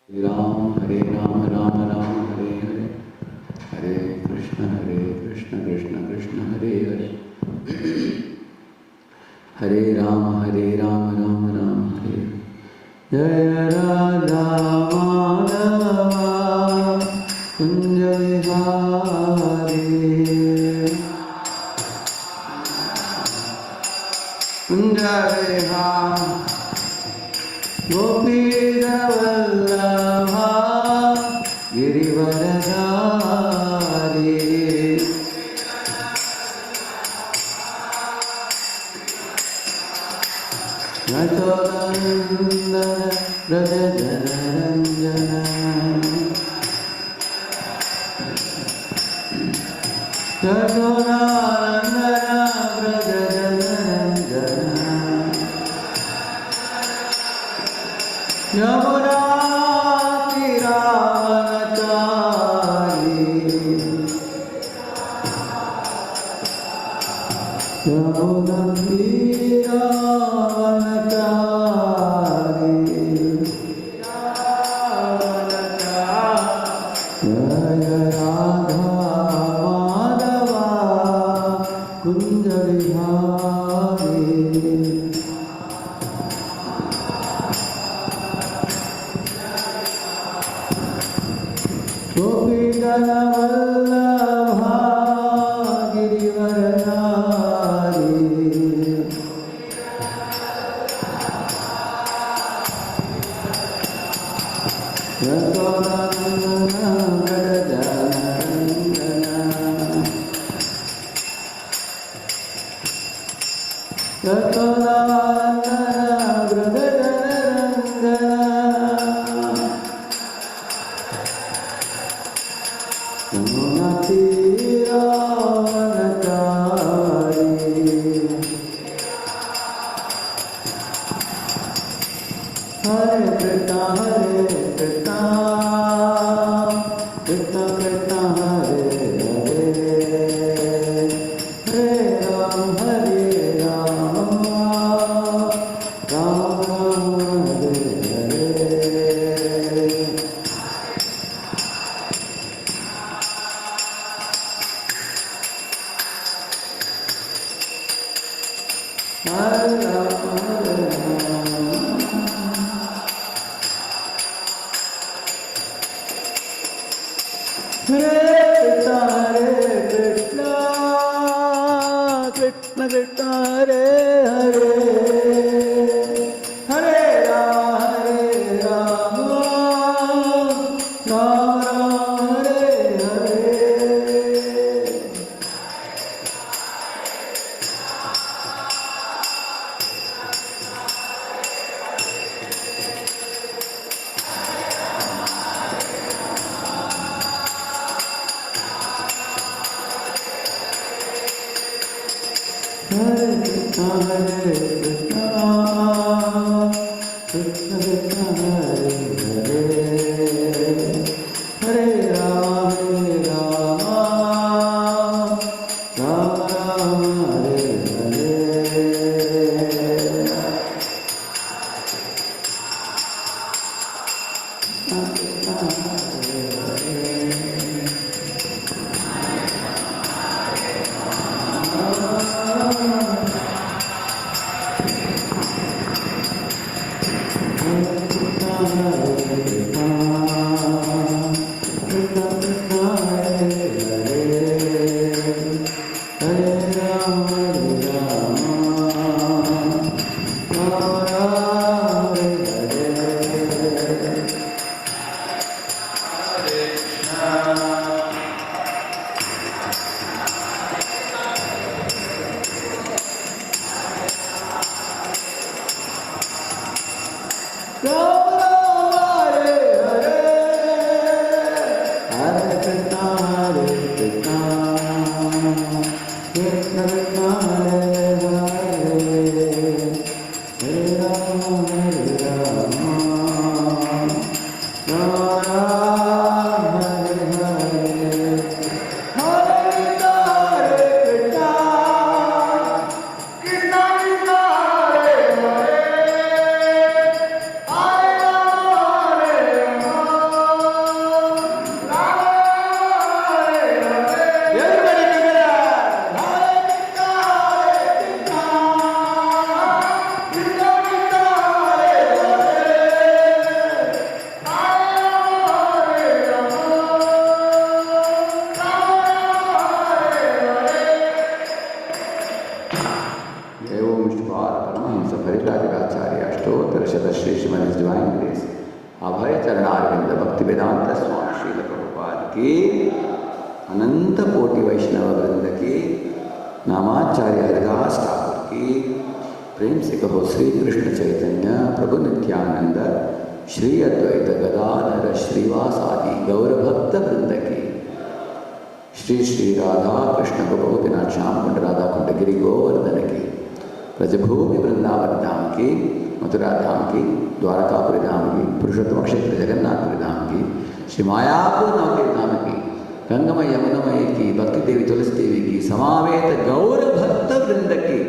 Hare Ram, Ram Ram, Hare Hare, Hare Krishna, Krishna Krishna, Hare Hare, Hare Ram, Ram Ram, Hare Hare. Jaya Radha Madhava Kunja Vihari Kunja Vihari Gopira Vallabha Girivaradhari Nachodandana Radheshyam Nachodandana Radheshyam Yamuna Tiravanachari Yamuna Tiravanachari Jaya Radha Madhava Kunja Vihari Gopidana Vallabha Girivaradhari Yasodandana Vrajajanandana Yasodandana Vrajajanandana Yamuna Tiravanachari Hare Krishna Krishna Krishna Hare Hare Hare Ram Ram Ram Hare Hare Hare Ram Hare Krishna Krishna Krishna Hare Hare Hare Ram Ram Ram Hare Hare Hare Krishna Krishna Krishna Hare Hare Hare Ram Ram Ram Hare Hare Shri Srimad His Divine Grace Abhay Charanarvinda Bhakti Vedanta Swami Srila Prabhupada ki Ananta Koti Vaishnava Vrinda ki Namacharya Haridas Thakur ki प्रेम से कहो श्री कृष्ण चैतन्य प्रभु नित्यानंद श्री अद्वैत गदाधर श्रीवास आदि गौरभक्त वृंद की श्री श्री राधा कृष्ण गोपिनाथ श्याम कुंड राधा कुंड गिरि गोवर्धन की ब्रजभूमि वृंदावन धाम की मथुरा धाम की द्वारकापुरी धाम की पुरुषोत्तम क्षेत्र जगन्नाथपुरी धाम की श्री मायापुर नवके धाम की गंगमय यमुनमय की भक्ति देवी तुलसी देवी की समावेत गौरभक्त वृंद की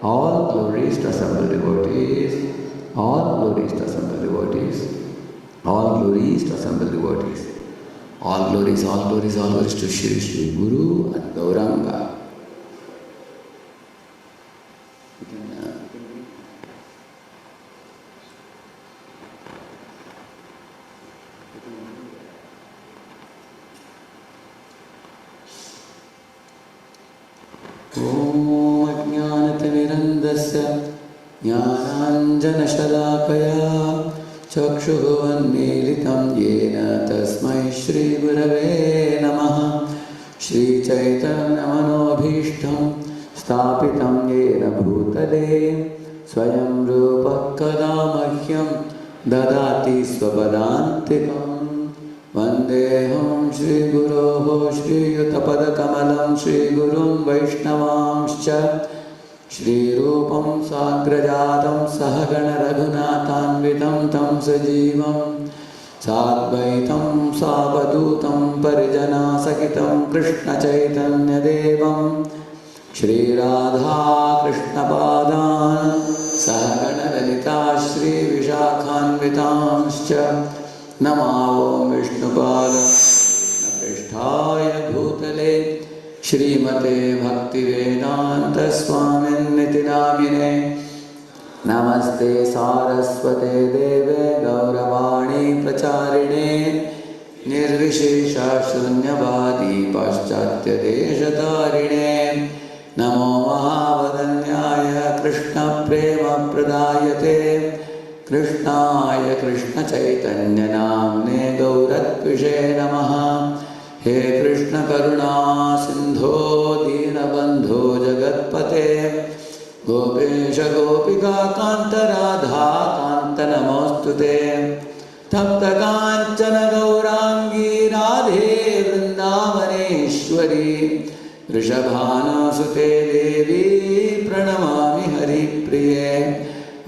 all glories to assembled devotees, all glories to assembled devotees, all glories to assembled devotees, all glories, all glories, all glories to Shri Shri Guru and Gauranga. ज्ञानाञ्जनशलाकया चक्षुरुन्मीलितं येन तस्मै श्रीगुरवे नमः। श्रीचैतन्यमनोभीष्टं स्थापितं येन भूतले स्वयं रूपः कदा मह्यं ददाति स्वपदान्तिकं। वन्देऽहं श्रीगुरोः श्रीयुतपदकमलं श्रीगुरुं वैष्णवांश्च श्रीरूपं साग्रजातं सहगण रघुनाथान्वितं तं सजीवं साद्वैतं सावधूतं परिजनासहितं कृष्णचैतन्यदेवं श्रीराधाकृष्णपादान् सहगण ललिता श्रीविशाखान्वितांश्च नमो विष्णुपादाय भूतले श्रीमते भक्तिवेदांत स्वामिन्निति नामिने नमस्ते सारस्वते देवे गौरवाणी प्रचारिणे निर्विशेष शून्यवादी पाश्चात्यदेशतारिणे नमो महावदन्याय कृष्णप्रेमप्रदायते कृष्णाय कृष्णचैतन्यनाम्ने गौरत्विषे नमः। हे कृष्ण करुणा सिंधो दीनबंधो जगत्पते गोपेश गोपिका कांत राधा कांत नमोस्तुते तप्त कांचन गौरांगी राधे वृंदावनेश्वरी वृषभानुसुते देवी प्रणमामि हरिप्रिये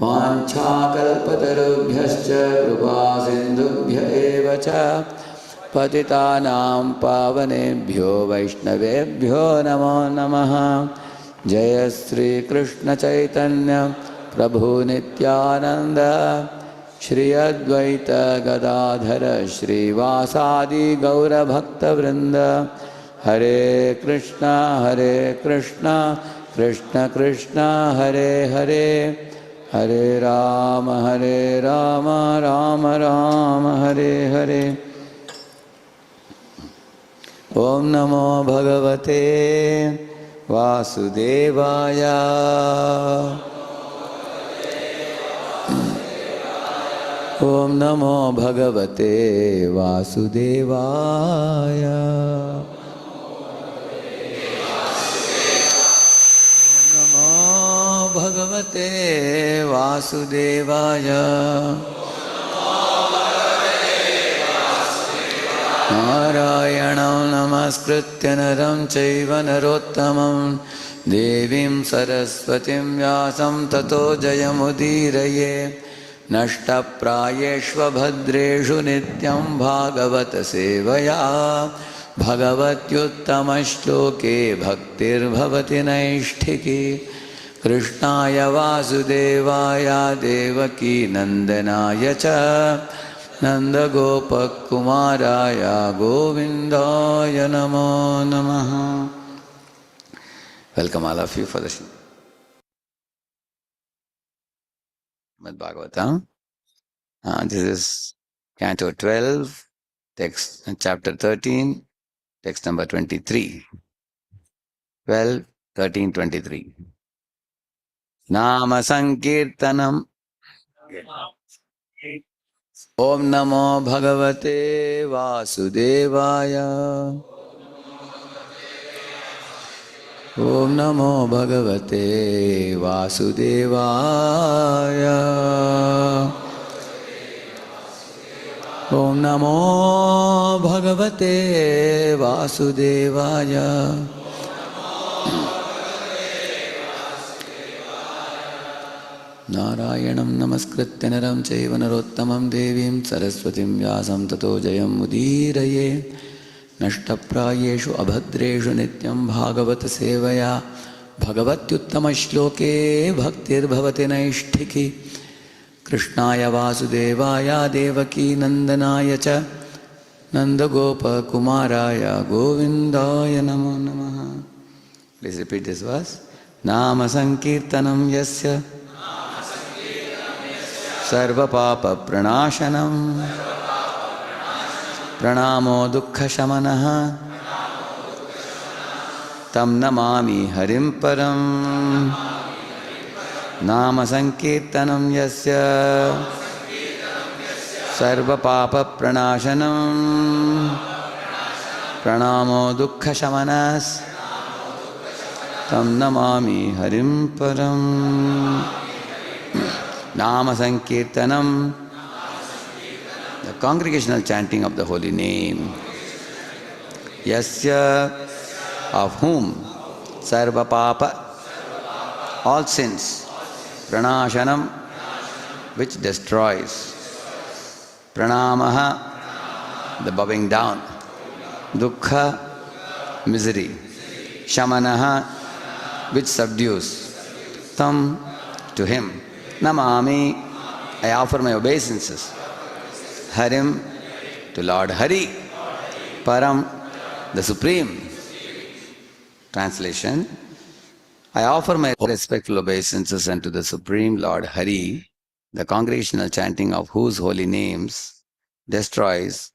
वाञ्छाकल्पतरुभ्यश्च कृपा सिन्धुभ्य एव च पतितानां पावनेभ्यो वैष्णवेभ्यो नमो नमः। जय श्री कृष्ण चैतन्य प्रभु नित्यानंद श्री अद्वैत गदाधर श्रीवासादि गौरभक्तवृंद। हरे कृष्णा कृष्ण कृष्ण हरे हरे हरे राम राम राम हरे हरे। ओम नमो भगवते वासुदेवाय। ओम नमो भगवते वासुदेवाय। ओम नमो भगवते वासुदेवाय। नारायणं नमस्कृत्य नरं चैव नरोत्तमं देवीं सरस्वतीं व्यासं ततो जयमुदीरये। नष्टप्रायेष्वभद्रेषु नित्यं भागवत सेवया भगवत्युत्तमश्लोके भक्तिर्भवति नैष्ठिकी। कृष्णाय वासुदेवाय देवकी नन्दनाय च नन्दगोपकुमाराय गोविन्दाय नमो नमः। Welcome all of you for the Bhagavata. This is Canto 12, text chapter 13, text number 23. 12, 13, 23. Nama Sankirtanam Om Namo Bhagavate Vasudevaya. Om Namo Bhagavate Vasudevaya. Om Namo Bhagavate Vasudevaya. Narayanam Namaskritya Naram Chaiva Narottamam Devim Saraswatim Vyasam Tato Jayam Udiraye Nashtaprayeshu Abhadreshu Nityam Bhagavata Sevaya Bhagavatyuttama Shloke Bhaktir Bhavati Naishtiki Krishnaya Vasudevaya Devaki Nandanaya Cha Nandagopa Kumaraya Govindaya Namo Namaha. Please repeat this verse. Nama Sankirtanam Yasya Sarva Papa Pranashanam Pranamo Dukkha Shamanaha Tam Namami Harim Param Nama Sankirtanam Yasya Sarva Papa Pranashanam Pranamo Dukkha Shamanas Tam Namami Harim Param. Nama Sankirtanam, the congregational chanting of the holy name. Yasya, of whom, Sarva Papa, all sins. Pranashanam, which destroys. Pranamaha, the bowing down. Dukkha, misery. Shamanaha, which subdues. Tam, to him. Namami, I offer my obeisances. Harim, to Lord Hari. Param, the Supreme. Translation, I offer my respectful obeisances unto the Supreme Lord Hari, the congregational chanting of whose holy names destroys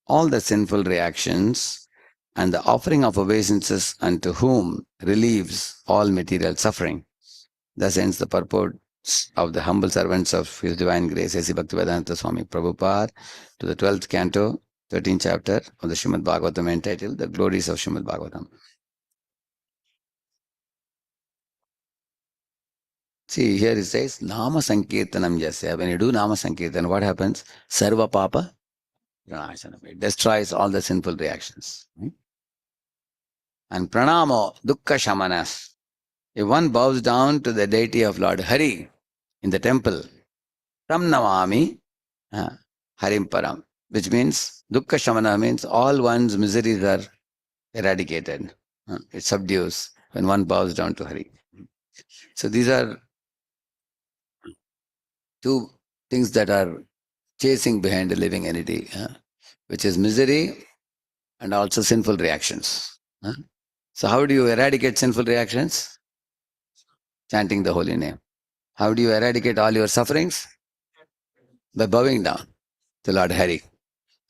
all the sinful reactions, and the offering of obeisances unto whom relieves all material suffering. Thus ends the purport of the humble servants of His Divine Grace, A.C. Bhaktivedanta Swami Prabhupada, to the 12th canto, 13th chapter of the Srimad Bhagavatam, entitled The Glories of Srimad Bhagavatam. See, here it says, Nama Sankirtanam Yasya. When you do Nama Sankirtan, what happens? Sarva Papa Pranashanam. It destroys all the sinful reactions. And Pranamo Dukkha Shamanas. If one bows down to the deity of Lord Hari in the temple, Tam Namami Harim Param, which means Dukkha Shamana means all one's miseries are eradicated. It subdues when one bows down to Hari. So these are two things that are chasing behind the living entity, which is misery and also sinful reactions. So how do you eradicate sinful reactions? Chanting the holy name. How do you eradicate all your sufferings? By bowing down to Lord Hari.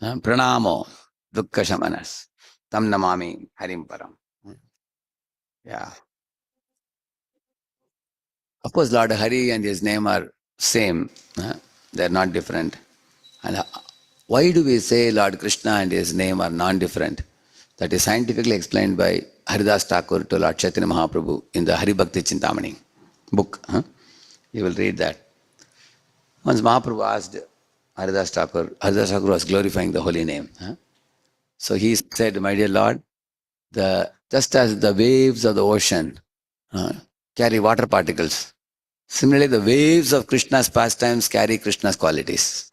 Pranamo Dukkha Shamanas. Tam Namami Harim Param. Yeah. Of course, Lord Hari and his name are same. They are not different. And why do we say Lord Krishna and his name are non-different? That is scientifically explained by Haridas Thakur to Lord Chaitanya Mahaprabhu in the Hari Bhakti Chintamani book. You will read that. Once Mahaprabhu asked Haridas Thakur was glorifying the holy name. So he said, my dear Lord, just as the waves of the ocean carry water particles, similarly the waves of Krishna's pastimes carry Krishna's qualities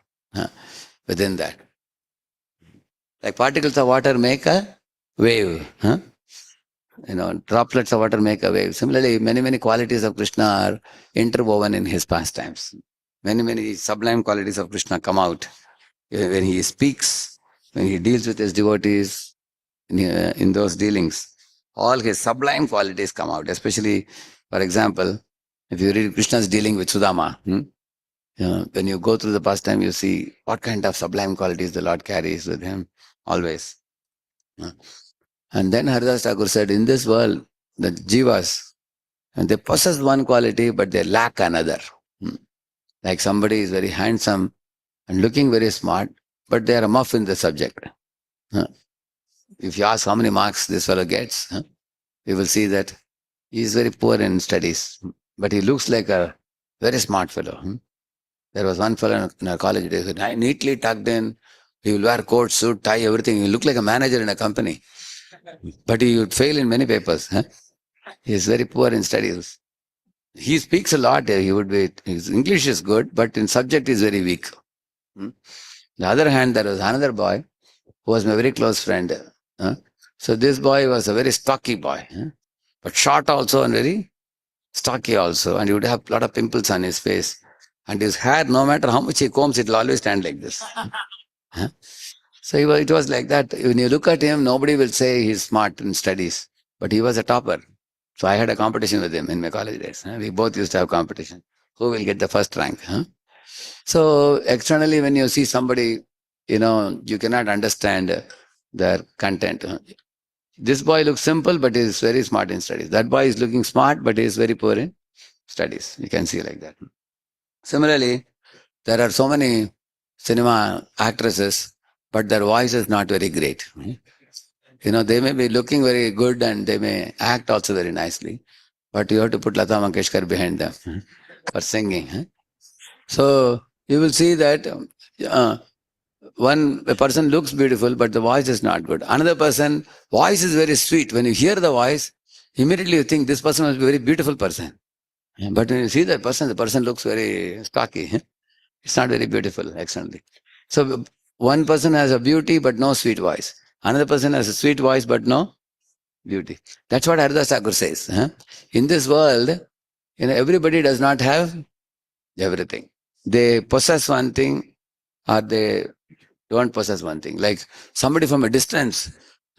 within that. Like particles of water make a wave. Droplets of water make a wave. Similarly, many qualities of Krishna are interwoven in his pastimes. Many sublime qualities of Krishna come out when he speaks, when he deals with his devotees, in those dealings. All his sublime qualities come out. Especially, for example, if you read Krishna's dealing with Sudama, when you go through the pastime, you see what kind of sublime qualities the Lord carries with him always. And then Haridas Thakur said, in this world, the jivas, and they possess one quality, but they lack another. Like somebody is very handsome, and looking very smart, but they are a muff in the subject. Huh? If you ask how many marks this fellow gets, huh, you will see that he is very poor in studies, but he looks like a very smart fellow. There was one fellow in our college days, neatly tucked in. He will wear coat, suit, tie, everything. He will look like a manager in a company, but he would fail in many papers. Huh? He is very poor in studies. He speaks a lot. He would be. His English is good, but in subject is very weak. Hmm? The other hand, there was another boy who was my very close friend. Huh? So this boy was a very stocky boy, huh? But short also and very stocky also, and he would have a lot of pimples on his face. And his hair, no matter how much he combs, it will always stand like this. Huh? So it was like that. When you look at him, nobody will say he's smart in studies, but he was a topper. So I had a competition with him in my college days. Huh? We both used to have competition. Who will get the first rank? Huh? So externally, when you see somebody, you cannot understand their content. Huh? This boy looks simple, but he is very smart in studies. That boy is looking smart, but he is very poor in studies. You can see like that. Similarly, there are so many cinema actresses, but their voice is not very great. They may be looking very good and they may act also very nicely, but you have to put Lata Mangeshkar behind them for singing. So you will see that a person looks beautiful, but the voice is not good. Another person, voice is very sweet. When you hear the voice, immediately you think this person must be a very beautiful person. But when you see that person, the person looks very stocky. It's not very beautiful, externally. So one person has a beauty but no sweet voice. Another person has a sweet voice but no beauty. That's what Haridas Thakur says. In this world, everybody does not have everything. They possess one thing or they don't possess one thing. Like somebody from a distance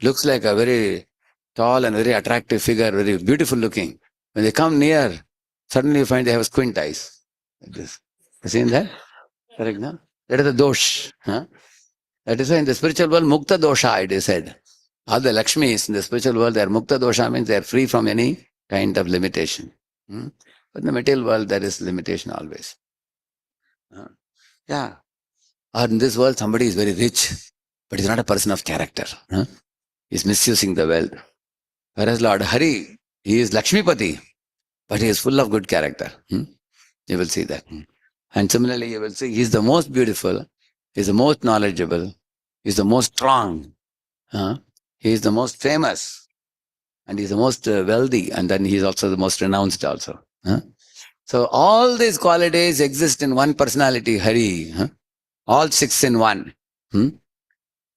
looks like a very tall and very attractive figure, very beautiful looking. When they come near, suddenly you find they have squint eyes. Like this. You seen that? Correct, no? That is the dosh. Huh? That is why in the spiritual world, mukta dosha, it is said. All the Lakshmis in the spiritual world, they are mukta dosha, means they are free from any kind of limitation. But in the material world, there is limitation always. Yeah. Or in this world, somebody is very rich, but he's not a person of character. He's misusing the wealth. Whereas Lord Hari, he is Lakshmipati, but he is full of good character. You will see that. And similarly, you will see he is the most beautiful, he is the most knowledgeable, he is the most strong, he is the most famous, and he is the most wealthy, and then he is also the most renounced also. So all these qualities exist in one personality, Hari. All six in one.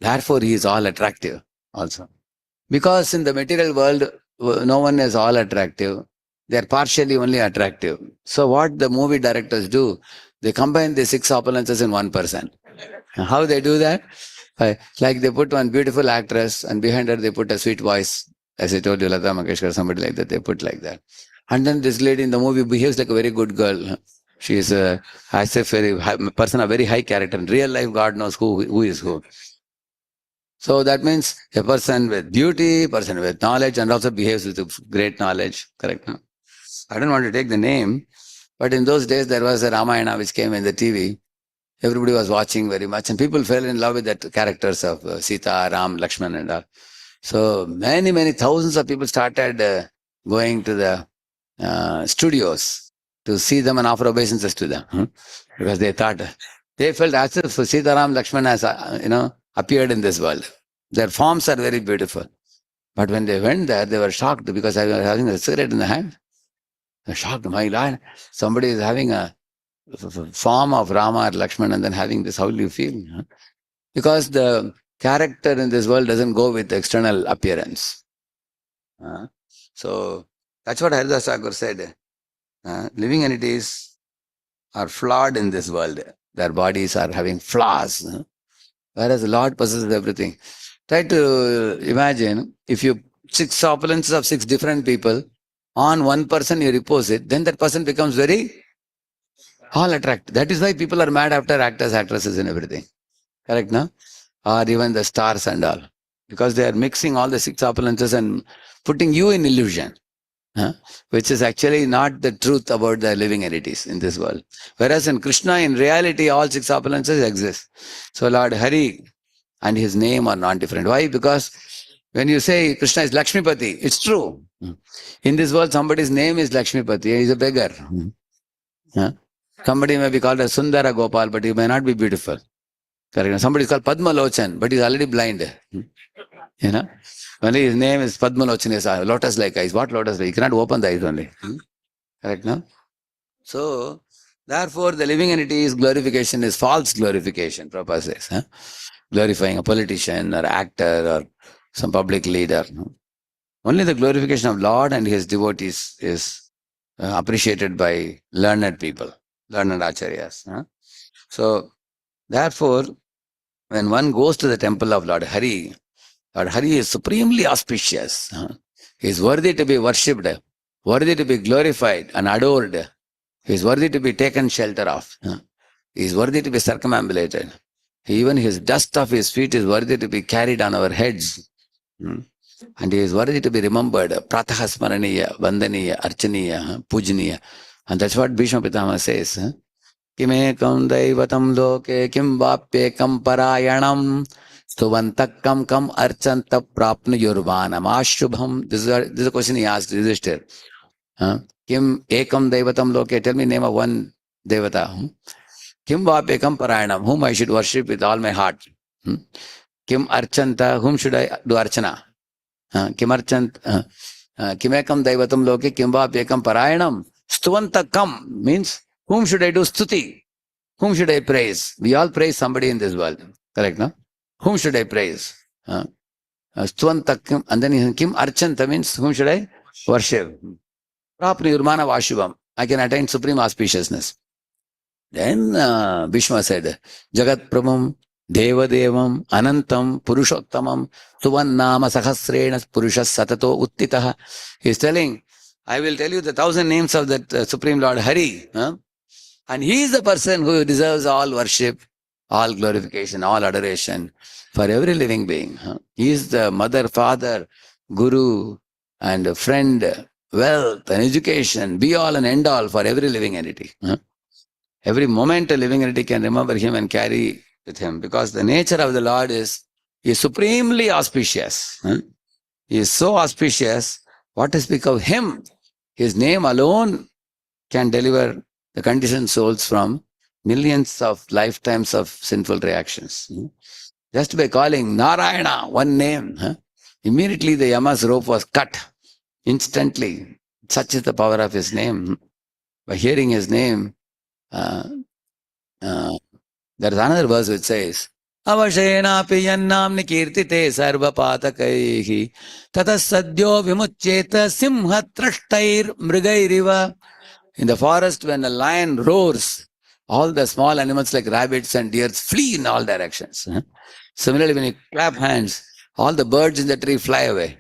Therefore, he is all attractive also. Because in the material world, no one is all attractive. They are partially only attractive. So what the movie directors do, they combine the six opulences in one person. How they do that? Like they put one beautiful actress and behind her they put a sweet voice. As I told you, Lata Mangeshkar, somebody like that, they put like that. And then this lady in the movie behaves like a very good girl. She is a person of very high character. In real life, God knows who is who. So that means a person with beauty, person with knowledge, and also behaves with great knowledge. Correct? I don't want to take the name, but in those days there was a Ramayana which came in the TV. Everybody was watching very much, and people fell in love with that characters of Sita, Ram, Lakshman, and all. So many thousands of people started going to the studios to see them and offer obeisances to them, because they thought they felt as if Sita, Ram, Lakshman has appeared in this world. Their forms are very beautiful, but when they went there, they were shocked because I was having a cigarette in the hand. They were shocked, my Lord, somebody is having a form of Rama or Lakshman and then having this. How will you feel? Because the character in this world doesn't go with the external appearance. So that's what Haridas Thakur said. Living entities are flawed in this world. Their bodies are having flaws. Whereas the Lord possesses everything. Try to imagine if you six opulences of six different people, on one person you repose it, then that person becomes very all attractive. That is why people are mad after actors, actresses and everything. Correct, no? Or even the stars and all. Because they are mixing all the six opulences and putting you in illusion. which is actually not the truth about the living entities in this world. Whereas in Krishna, in reality, all six opulences exist. So Lord Hari and his name are not different. Why? Because when you say Krishna is Lakshmipati, it's true. In this world, somebody's name is Lakshmipati, he's a beggar. Huh? Somebody may be called as Sundara Gopal, but he may not be beautiful. Correct. Somebody is called Padma Lochan, but he's already blind. You know? Only his name is Padma Lochan, is lotus-like eyes. What lotus-like? He cannot open the eyes only. Correct, no? So, therefore, the living entity's glorification is false glorification, Prabhupada says. Glorifying a politician or actor or some public leader. No? Only the glorification of Lord and his devotees is appreciated by learned people, learned acharyas. So, therefore, when one goes to the temple of Lord Hari is supremely auspicious. He is worthy to be worshipped, worthy to be glorified and adored. He is worthy to be taken shelter of. He is worthy to be circumambulated. Even his dust of his feet is worthy to be carried on our heads. And he is worthy to be remembered. Prataha Smaraniya, Vandaniya, Archaniya, Pujaniya. And that's what Bhishma Pitama says. Kimekam daivatam loke kim vapyekam parayanam stuvantakam kam archanta prapnu yurvanam ashubham. This is a question he asked Yudhishthir. Kim ekam daivatam loke. Tell me name of one devata. Kim vapyekam parayanam. Whom I should worship with all my heart. Kim archanta. Whom should I do archana? Kimarchant. Kimekam daivatam loke kim vapyekam parayanam stuvantakam means whom should I do stuti? Whom should I praise? We all praise somebody in this world. Correct, no? Whom should I praise? Stvantakim, and then Kim Archanta means whom should I worship? Prapni Urmana Vashubam. I can attain supreme auspiciousness. Then Bhishma said, Jagat Prabham, Deva Devam, Anantam, Purushottamam, Suvannama Sahasrena Purushas Satato Uttitaha. He is telling, I will tell you the 1,000 names of that Supreme Lord Hari. And he is the person who deserves all worship, all glorification, all adoration for every living being. He is the mother, father, guru, and friend, wealth, and education, be all and end all for every living entity. Every moment a living entity can remember him and carry with him because the nature of the Lord is he is supremely auspicious. He is so auspicious. What to speak of him? His name alone can deliver the conditioned souls from millions of lifetimes of sinful reactions. Just by calling Narayana, one name, immediately the Yama's rope was cut instantly. Such is the power of his name. By hearing his name, there is another verse which says, Avashenapi yannamni kirtite sarva patakaihi tatas sadyo vimuccheta simha trashtair mrigairiva. In the forest, when a lion roars, all the small animals like rabbits and deers flee in all directions. Similarly, when you clap hands, all the birds in the tree fly away.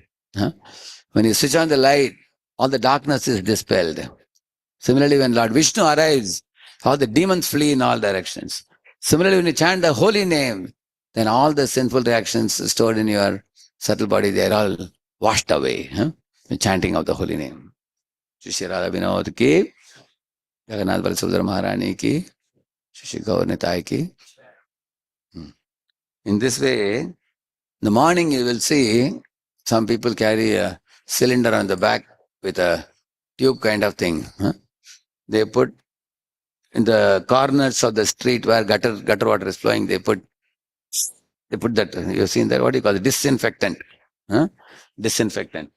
When you switch on the light, all the darkness is dispelled. Similarly, when Lord Vishnu arrives, all the demons flee in all directions. Similarly, when you chant the holy name, then all the sinful reactions stored in your subtle body, they are all washed away. The chanting of the holy name. Shri Radha Vinod ki, Jagannath Balasubhadra Maharani ki, Shri Gaur Nitai ki. In this way, in the morning you will see some people carry a cylinder on the back with a tube kind of thing. They put in the corners of the street where gutter water is flowing, they put that, you've seen that, what do you call it? Disinfectant. Disinfectant.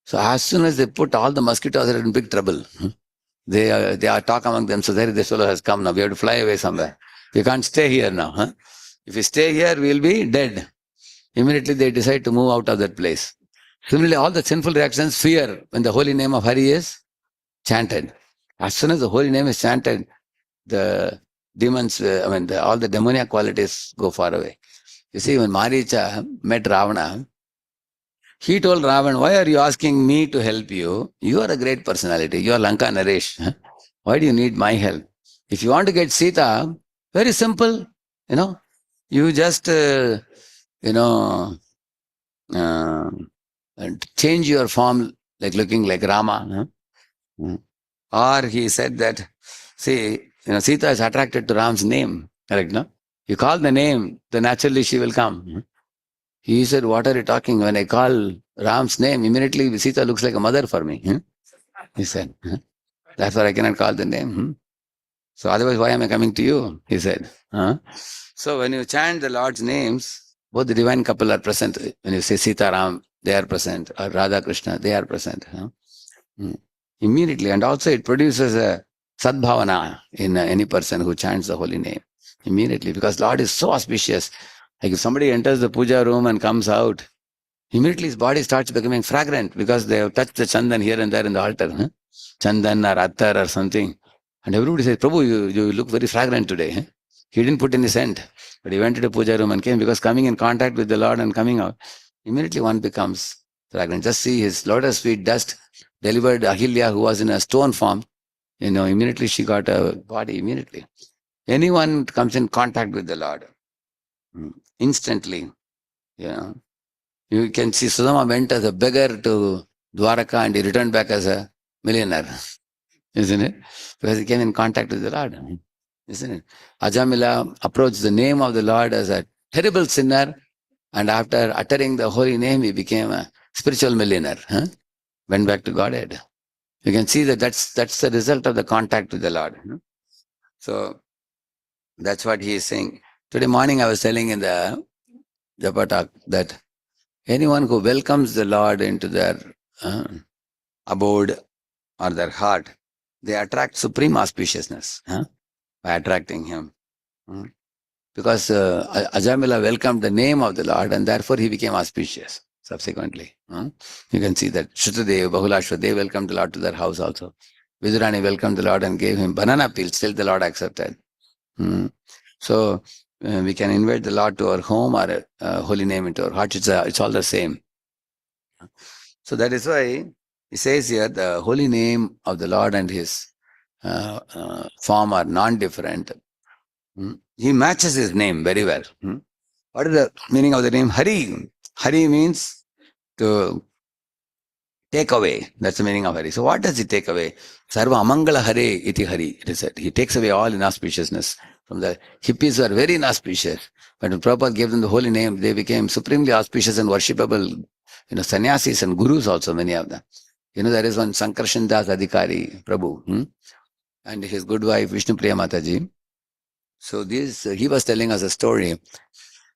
So as soon as they put, all the mosquitoes are in big trouble. They are talk among themselves, there this fellow has come now, we have to fly away somewhere. We can't stay here now. If we stay here, we'll be dead. Immediately they decide to move out of that place. Similarly, all the sinful reactions, fear, when the holy name of Hari is chanted. As soon as the holy name is chanted, the demons, all the demoniac qualities go far away. You see, when Maricha met Ravana, he told Ravan, why are you asking me to help you? You are a great personality. You are Lanka Naresh. Why do you need my help? If you want to get Sita, very simple. You just, change your form like looking like Rama. Huh? Mm. Or he said that, see, Sita is attracted to Ram's name. Correct, no? You call the name, then naturally she will come. He said, what are you talking? When I call Ram's name, immediately Sita looks like a mother for me. He said, therefore I cannot call the name. So otherwise, why am I coming to you? He said. So when you chant the Lord's names, both the divine couple are present. When you say Sita Ram, they are present. Or Radha Krishna, they are present. Mm. Immediately. And also it produces a sadbhavana in any person who chants the holy name. Immediately. Because Lord is so auspicious. Like if somebody enters the puja room and comes out, immediately his body starts becoming fragrant because they have touched the chandan here and there in the altar. Chandan or attar or something. And everybody says, Prabhu, you look very fragrant today. He didn't put any scent. But he went to the puja room and came because coming in contact with the Lord and coming out, immediately one becomes fragrant. Just see his lotus feet dust delivered Ahilya, who was in a stone form. Immediately she got a body immediately. Anyone comes in contact with the Lord, instantly, you can see Sudama went as a beggar to Dwaraka and he returned back as a millionaire, isn't it? Because he came in contact with the Lord, isn't it? Ajamila approached the name of the Lord as a terrible sinner, and after uttering the holy name, he became a spiritual millionaire. Went back to Godhead. You can see that that's the result of the contact with the Lord. So that's what he is saying. Today morning I was telling in the Japa talk that anyone who welcomes the Lord into their abode or their heart, they attract supreme auspiciousness by attracting him. Because Ajamila welcomed the name of the Lord and therefore he became auspicious subsequently. You can see that Shrutadev, Bahulashva, they welcomed the Lord to their house also. Vidurani welcomed the Lord and gave him banana peels, still the Lord accepted. So we can invite the Lord to our home or a holy name into our heart. It's all the same. So that is why he says here the holy name of the Lord and his form are non-different. He matches his name very well. What is the meaning of the name Hari? Hari means to take away. That's the meaning of Hari. So what does he take away? Sarva Amangala Hare iti Hari. It is said. He takes away all inauspiciousness. From the hippies were very inauspicious. But when Prabhupada gave them the holy name, they became supremely auspicious and worshipable. Sannyasis and gurus also, many of them. There is one Sankarshan Das Adhikari, Prabhu, and his good wife, Vishnupriya Mataji. So he was telling us a story.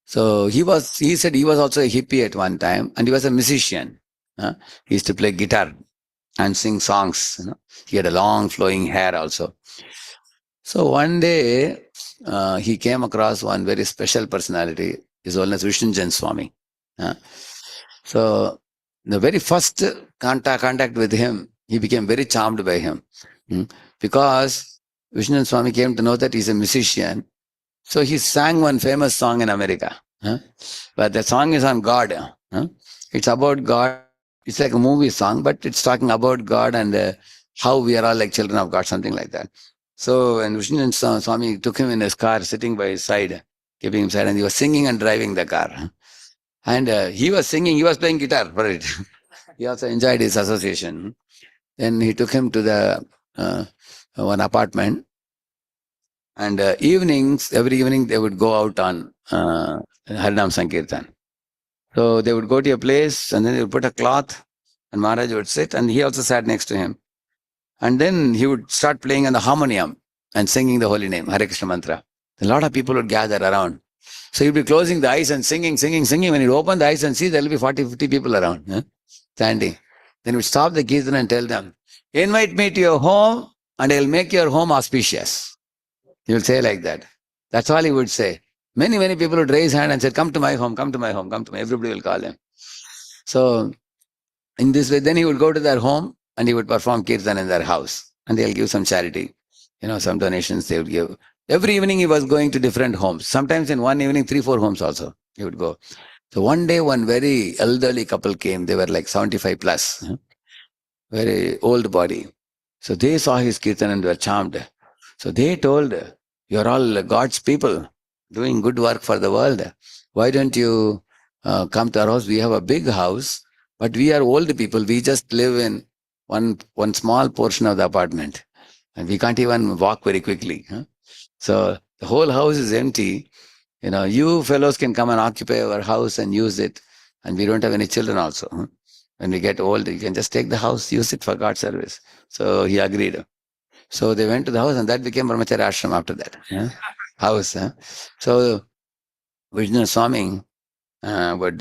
So he said he was also a hippie at one time, and he was a musician. He used to play guitar and sing songs. He had a long flowing hair also. So one day, he came across one very special personality, His Holiness Vishnu Swami. So the very first contact with him, he became very charmed by him. Because Vishnu Swami came to know that he's a musician. So he sang one famous song in America. But the song is on God. It's about God. It's like a movie song, but it's talking about God and how we are all like children of God, something like that. So when Vishnu Swami took him in his car, sitting by his side, keeping him side, and he was singing and driving the car. And he was singing, he was playing guitar for it. He also enjoyed his association. Then he took him to the one apartment. And every evening they would go out on Harinam Sankirtan. So they would go to a place and then they would put a cloth and Maharaj would sit and he also sat next to him. And then he would start playing on the harmonium and singing the holy name, Hare Krishna mantra. A lot of people would gather around. So he'd be closing the eyes and singing. When he'd open the eyes and see, there'll be 40, 50 people around, standing. Then he'd stop the kirtan and tell them, invite me to your home and I'll make your home auspicious. He will say like that. That's all he would say. Many, many people would raise hand and say, come to my home, come to my home, come to my home. Everybody will call him. So in this way, then he would go to their home and he would perform kirtan in their house. And they'll give some charity. Some donations they would give. Every evening he was going to different homes. Sometimes in one evening, 3, 4 homes also he would go. So one day, one very elderly couple came. They were like 75 plus. Very old body. So they saw his kirtan and were charmed. So they told, you're all God's people doing good work for the world. Why don't you come to our house? We have a big house, But we are old people. We just live in one small portion of the apartment, and we can't even walk very quickly. Huh? So the whole house is empty. You fellows can come and occupy our house and use it, and we don't have any children also. Huh? When we get old, you can just take the house, use it for God's service. So he agreed. So they went to the house, and that became Brahmacharya ashram after that. Yeah? House. Huh? So Vishnu Swami would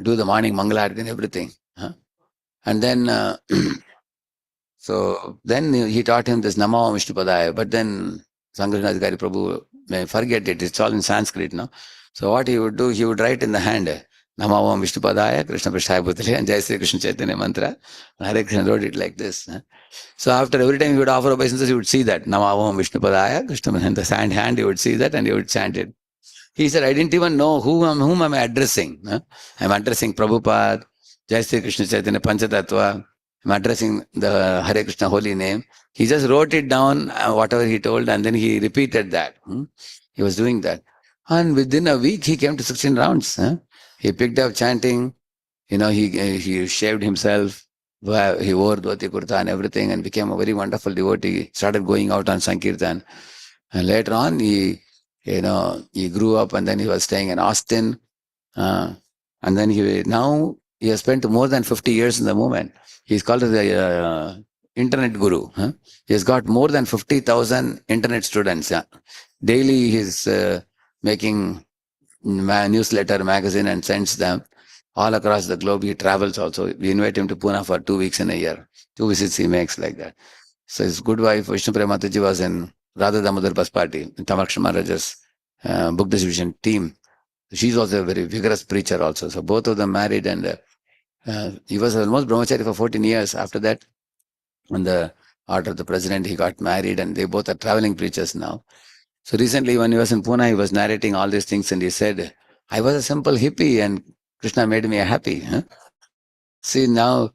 do the morning Mangalarati and everything. Huh? And then, so then he taught him this Namo Vishnupadaya, but then Sankrishnaadhikari Prabhu may forget it. It's all in Sanskrit, no? So what he would do, he would write in the hand, Namo Vishnupadaya, Krishna Prasthaya Bhutale, and Jai Sri Krishna Chaitanya Mantra. And Hare Krishna wrote it like this. Huh? So after every time he would offer obeisances, he would see that Namo Vishnupadaya, Krishna, in the hand, he would see that and he would chant it. He said, I didn't even know whom am I addressing. Huh? I'm addressing Prabhupada, Jai Sri Krishna Chaitanya Panchatattva. I'm addressing the Hare Krishna holy name. He just wrote it down, whatever he told, and then he repeated that. He was doing that. And within a week, he came to 16 rounds. Huh? He picked up chanting. He shaved himself. He wore dhoti kurta and everything and became a very wonderful devotee. Started going out on Sankirtan. And later on, he grew up and then he was staying in Austin. And then now he has spent more than 50 years in the movement. He's called the internet guru. Huh? He has got more than 50,000 internet students. Daily he's making newsletter, magazine and sends them all across the globe. He travels also. We invite him to Pune for 2 weeks in a year. 2 visits he makes like that. So his good wife, Vishnu Premataji, was in Radha Damodar Bus Party, in Tamaksh Maharaja's book distribution team. She's also a very vigorous preacher also. So both of them married and he was almost brahmachari for 14 years. After that, on the order of the president, he got married and they both are traveling preachers now. So recently when he was in Pune, he was narrating all these things and he said, I was a simple hippie and Krishna made me happy. Huh? See, now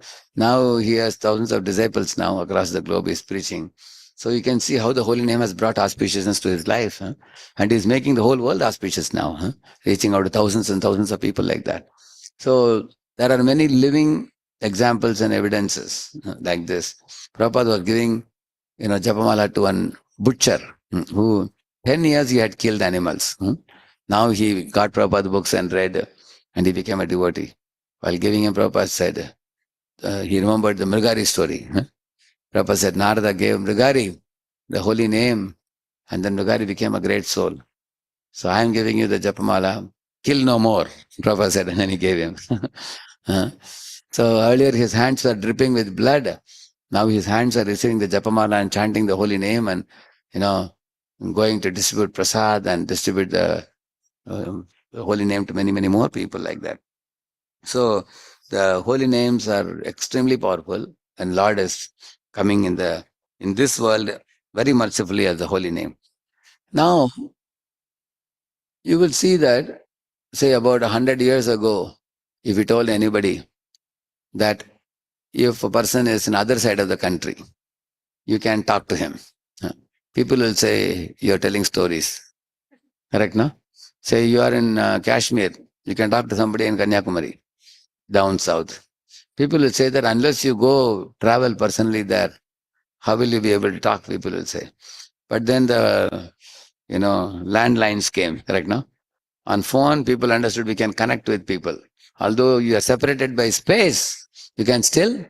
he has thousands of disciples now across the globe. He's preaching. So you can see how the holy name has brought auspiciousness to his life. Huh? And he's making the whole world auspicious now, huh? Reaching out to thousands and thousands of people like that. So there are many living examples and evidences like this. Prabhupada was giving, Japamala to one butcher who 10 years he had killed animals. Now he got Prabhupada books and read and he became a devotee. While giving him, Prabhupada said, he remembered the Mrigari story. Prabhupada said, Narada gave Mrigari the holy name, and then Mrigari became a great soul. So I am giving you the Japamala, kill no more, Prabhupada said, and then he gave him. So earlier his hands were dripping with blood. Now his hands are receiving the Japamala and chanting the holy name and, going to distribute prasad and distribute the holy name to many, many more people like that. So the holy names are extremely powerful, and Lord is coming in this world very mercifully as the holy name. Now you will see that, say about 100 years ago, if you told anybody that if a person is in other side of the country, you can talk to him. People will say you're telling stories. Correct, no? Say you are in Kashmir, you can talk to somebody in Kanyakumari, down south. People will say that unless you go travel personally there, how will you be able to talk? People will say. But then the, landlines came, correct, no? On phone, people understood we can connect with people. Although you are separated by space, you can still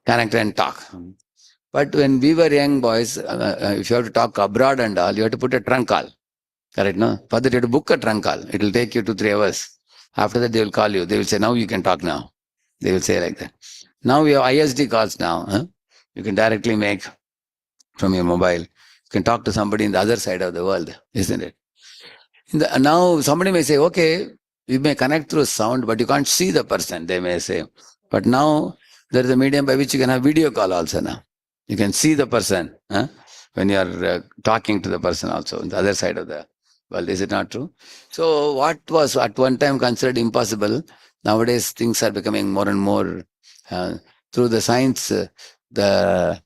connect and talk. But when we were young boys, if you have to talk abroad and all, you have to put a trunk call. Correct, no? For that, you have to book a trunk call. It will take you 2-3 hours. After that, they will call you. They will say, now you can talk now. They will say like that. Now we have ISD calls now. Huh? You can directly make from your mobile. You can talk to somebody in the other side of the world, isn't it? Now somebody may say, okay, you may connect through sound, but you can't see the person, they may say. But now there is a medium by which you can have video call also now. You can see the person when you are talking to the person also on the other side of the world. Is it not true? So what was at one time considered impossible, nowadays things are becoming more and more through the science, the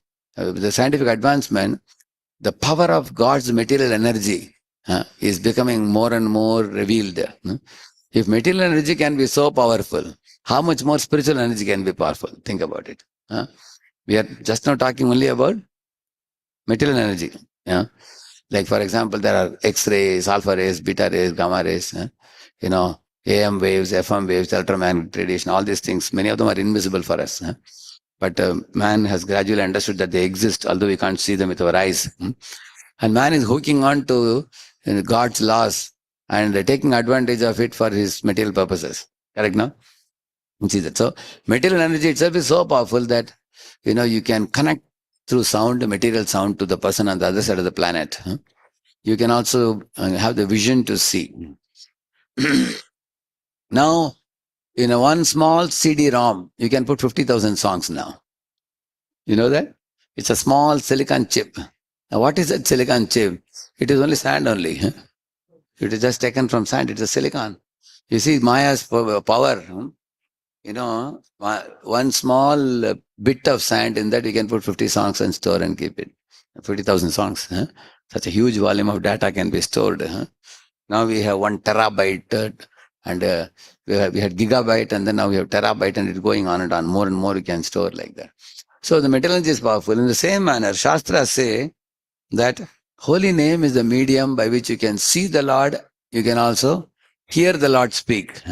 scientific advancement, the power of God's material energy is becoming more and more revealed. If material energy can be so powerful, How much more spiritual energy can be powerful? Think about it. Huh? We are just now talking only about material energy. Yeah. Like for example, there are X-rays, alpha rays, beta rays, gamma rays. You know, AM waves, FM waves, electromagnetic radiation. All these things. Many of them are invisible for us. But man has gradually understood that they exist, although we can't see them with our eyes. And man is hooking on to God's laws and taking advantage of it for his material purposes. Correct, no? You see that? So material energy itself is so powerful that you can connect through sound, material sound, to the person on the other side of the planet. You can also have the vision to see. Now, in a one small CD-ROM, you can put 50,000 songs now. You know that? It's a small silicon chip. Now, what is that silicon chip? It is only sand only. It is just taken from sand. It's a silicon. You see Maya's power. One small bit of sand, in that you can put 50 songs and store and keep it. 50,000 songs. Such a huge volume of data can be stored. Now we have 1 terabyte and we had gigabyte, and then now we have terabyte, and it's going on and on. More and more you can store like that. So the metallurgy is powerful. In the same manner, Shastras say that holy name is the medium by which you can see the Lord. You can also hear the Lord speak.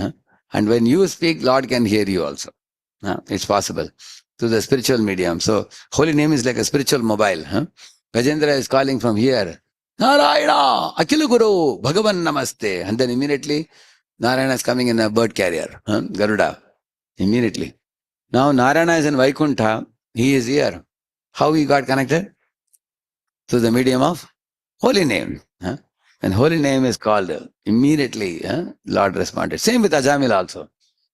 And when you speak, Lord can hear you also. It's possible through the spiritual medium. So holy name is like a spiritual mobile. Gajendra is calling from here, Narayana, Akila Guru, Bhagavan Namaste. And then immediately Narayana is coming in a bird carrier, Garuda, immediately. Now Narayana is in Vaikuntha, he is here. How he got connected? Through the medium of holy name. And holy name is called, immediately Lord responded. Same with Ajamil also.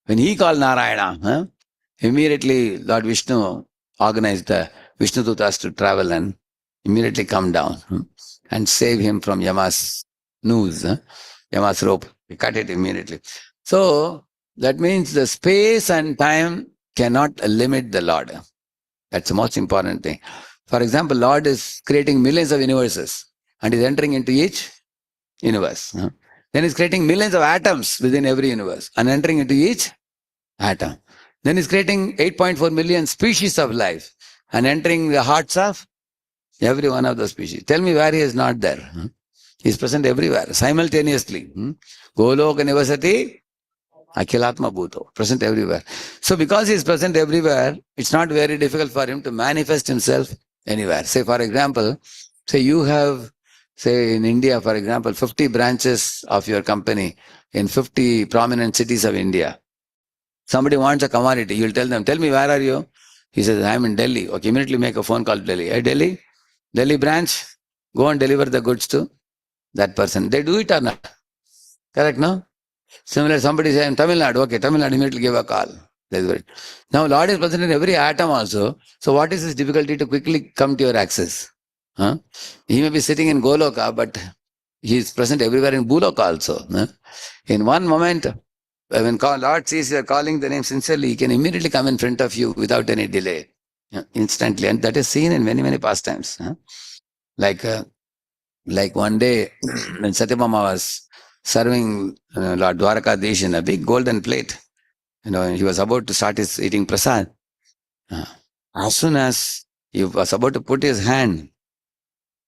When he called Narayana, immediately Lord Vishnu organized the Vishnu Dutas to travel and immediately come down and save him from Yama's noose, Yama's rope. He cut it immediately. So that means the space and time cannot limit the Lord. That's the most important thing. For example, Lord is creating millions of universes and is entering into each universe. Then he's creating millions of atoms within every universe and entering into each atom. Then he's creating 8.4 million species of life and entering the hearts of every one of the species. Tell me where he is not there. He's present everywhere, simultaneously. Goloka Nivasati, Akhilatma Bhuto, present everywhere. So because he is present everywhere, it's not very difficult for him to manifest himself anywhere. Say, for example, you have, in India, for example, 50 branches of your company in 50 prominent cities of India. Somebody wants a commodity, you'll tell them, tell me, where are you? He says, I'm in Delhi. Okay, immediately make a phone call to Delhi. Hey, Delhi branch, go and deliver the goods to that person. They do it or not? Correct, no? Similarly, somebody says, in Tamil Nadu. Okay, Tamil Nadu, immediately give a call. Now, Lord is present in every atom also. So what is his difficulty to quickly come to your access? He may be sitting in Goloka, but he is present everywhere in Buloka also. In one moment, when Lord sees you are calling the name sincerely, he can immediately come in front of you without any delay, instantly. And that is seen in many, many pastimes. Like one day, when Satyabhama was serving Lord Dwarakadesh in a big golden plate, he was about to start his eating prasad. As soon as he was about to put his hand,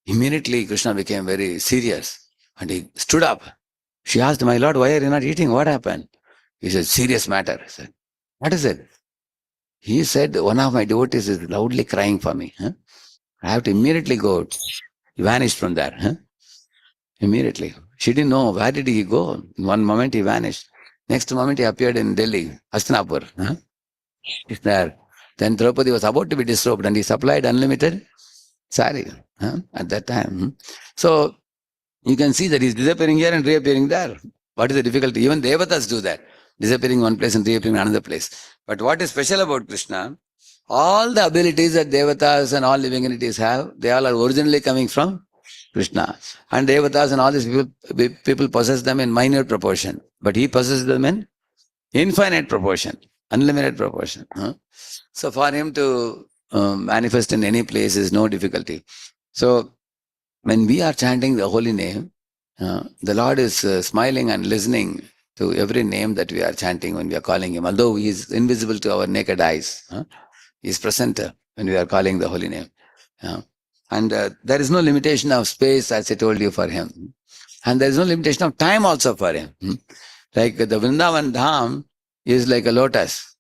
immediately Krishna became very serious and he stood up. She asked, my Lord, why are you not eating? What happened? He said, serious matter. I said, what is it? He said, one of my devotees is loudly crying for me. I have to immediately go. He vanished from there. Immediately. She didn't know, where did he go? In one moment he vanished. Next moment he appeared in Delhi, Hastinapur. He's there. Then Draupadi was about to be disrobed and he supplied unlimited sari at that time. So you can see that he's disappearing here and reappearing there. What is the difficulty? Even Devatas do that. Disappearing one place and reappearing in another place. But what is special about Krishna? All the abilities that Devatas and all living entities have, they all are originally coming from Krishna. And Devatas and all these people possess them in minute proportion. But he possesses them in infinite proportion, unlimited proportion. So for him to manifest in any place is no difficulty. So when we are chanting the holy name, the Lord is smiling and listening to every name that we are chanting when we are calling him. Although he is invisible to our naked eyes, he is present when we are calling the holy name. And there is no limitation of space, as I told you, for him. And there is no limitation of time also for him. Like the Vrindavan Dham is like a lotus.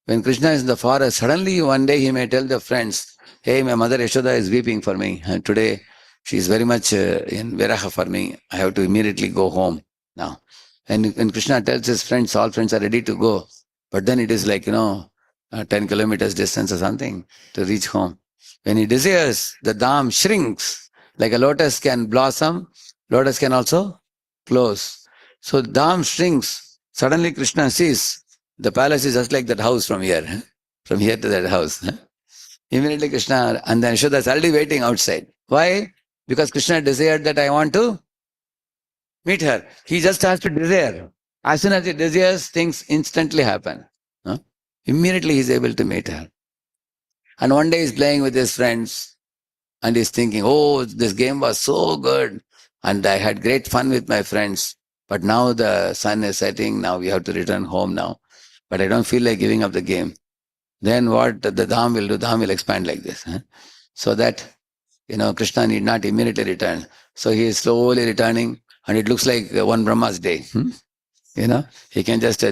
When Krishna is in the forest, suddenly one day he may tell the friends, hey, my mother Yashoda is weeping for me. And today she is very much in viraha for me. I have to immediately go home now. And when Krishna tells his friends, all friends are ready to go. But then it is like, 10 kilometers distance or something to reach home. When he desires, the dham shrinks. Like a lotus can blossom, lotus can also close. So dham shrinks. Suddenly Krishna sees the palace is just like that house from here to that house. Immediately Krishna, and then Yashoda is already waiting outside. Why? Because Krishna desired that I want to meet her. He just has to desire. As soon as he desires, things instantly happen. Huh? Immediately he is able to meet her. And one day he's playing with his friends and he's thinking, oh, this game was so good. And I had great fun with my friends. But now the sun is setting. Now we have to return home now. But I don't feel like giving up the game. Then what the dham will do? Dham will expand like this. So that, Krishna need not immediately return. So he is slowly returning and it looks like one Brahma's day. He can just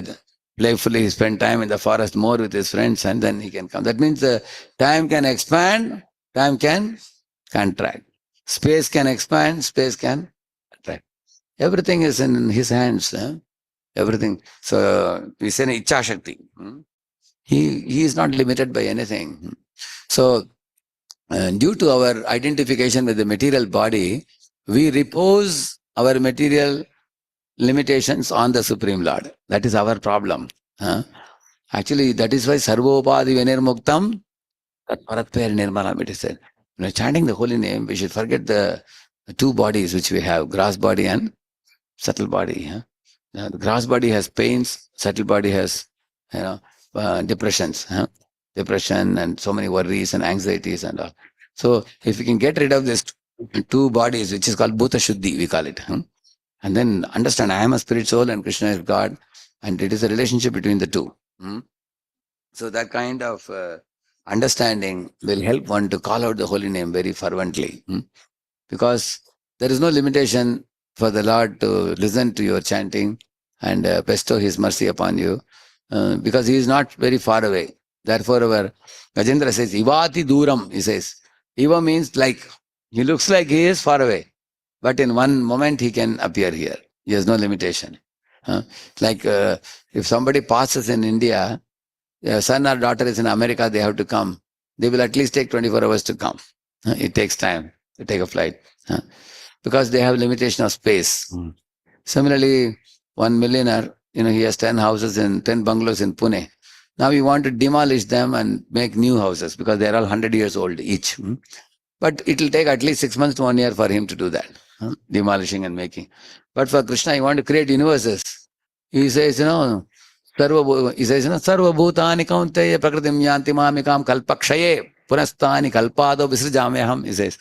playfully spend time in the forest more with his friends and then he can come. That means the time can expand, time can contract. Space can expand, space can contract. Everything is in his hands. Everything. So we say Icha Shakti. He is not limited by anything. So due to our identification with the material body, we repose our material limitations on the Supreme Lord. That is our problem. Actually, that is why Sarvopadi Venirmuktam Paratper Nirmalam, it is said. Chanting the holy name, we should forget the two bodies which we have, gross body and subtle body. The gross body has pains, subtle body has depressions. Depression and so many worries and anxieties and all. So if we can get rid of these two bodies, which is called Bhuta Shuddhi, we call it. And then understand, I am a spirit soul and Krishna is God. And it is a relationship between the two. So that kind of understanding will help one to call out the holy name very fervently. Because there is no limitation for the Lord to listen to your chanting and bestow his mercy upon you. Because he is not very far away. Therefore our Gajendra says, Ivati Duram, he says. Iva means like, he looks like he is far away. But in one moment he can appear here. He has no limitation. Like if somebody passes in India, son or daughter is in America, they have to come. They will at least take 24 hours to come. It takes time to take a flight. Because they have limitation of space. Similarly, one millionaire, he has 10 houses and 10 bungalows in Pune. Now we want to demolish them and make new houses because they are all 100 years old each. But it will take at least 6 months to 1 year for him to do that, demolishing and making. But for Krishna, he want to create universes. He says, Sarva Bhutani Kaunteya Prakritim Yanti Mamikam Kalpakshaye Punastani Kalpado Visrijameham, he says.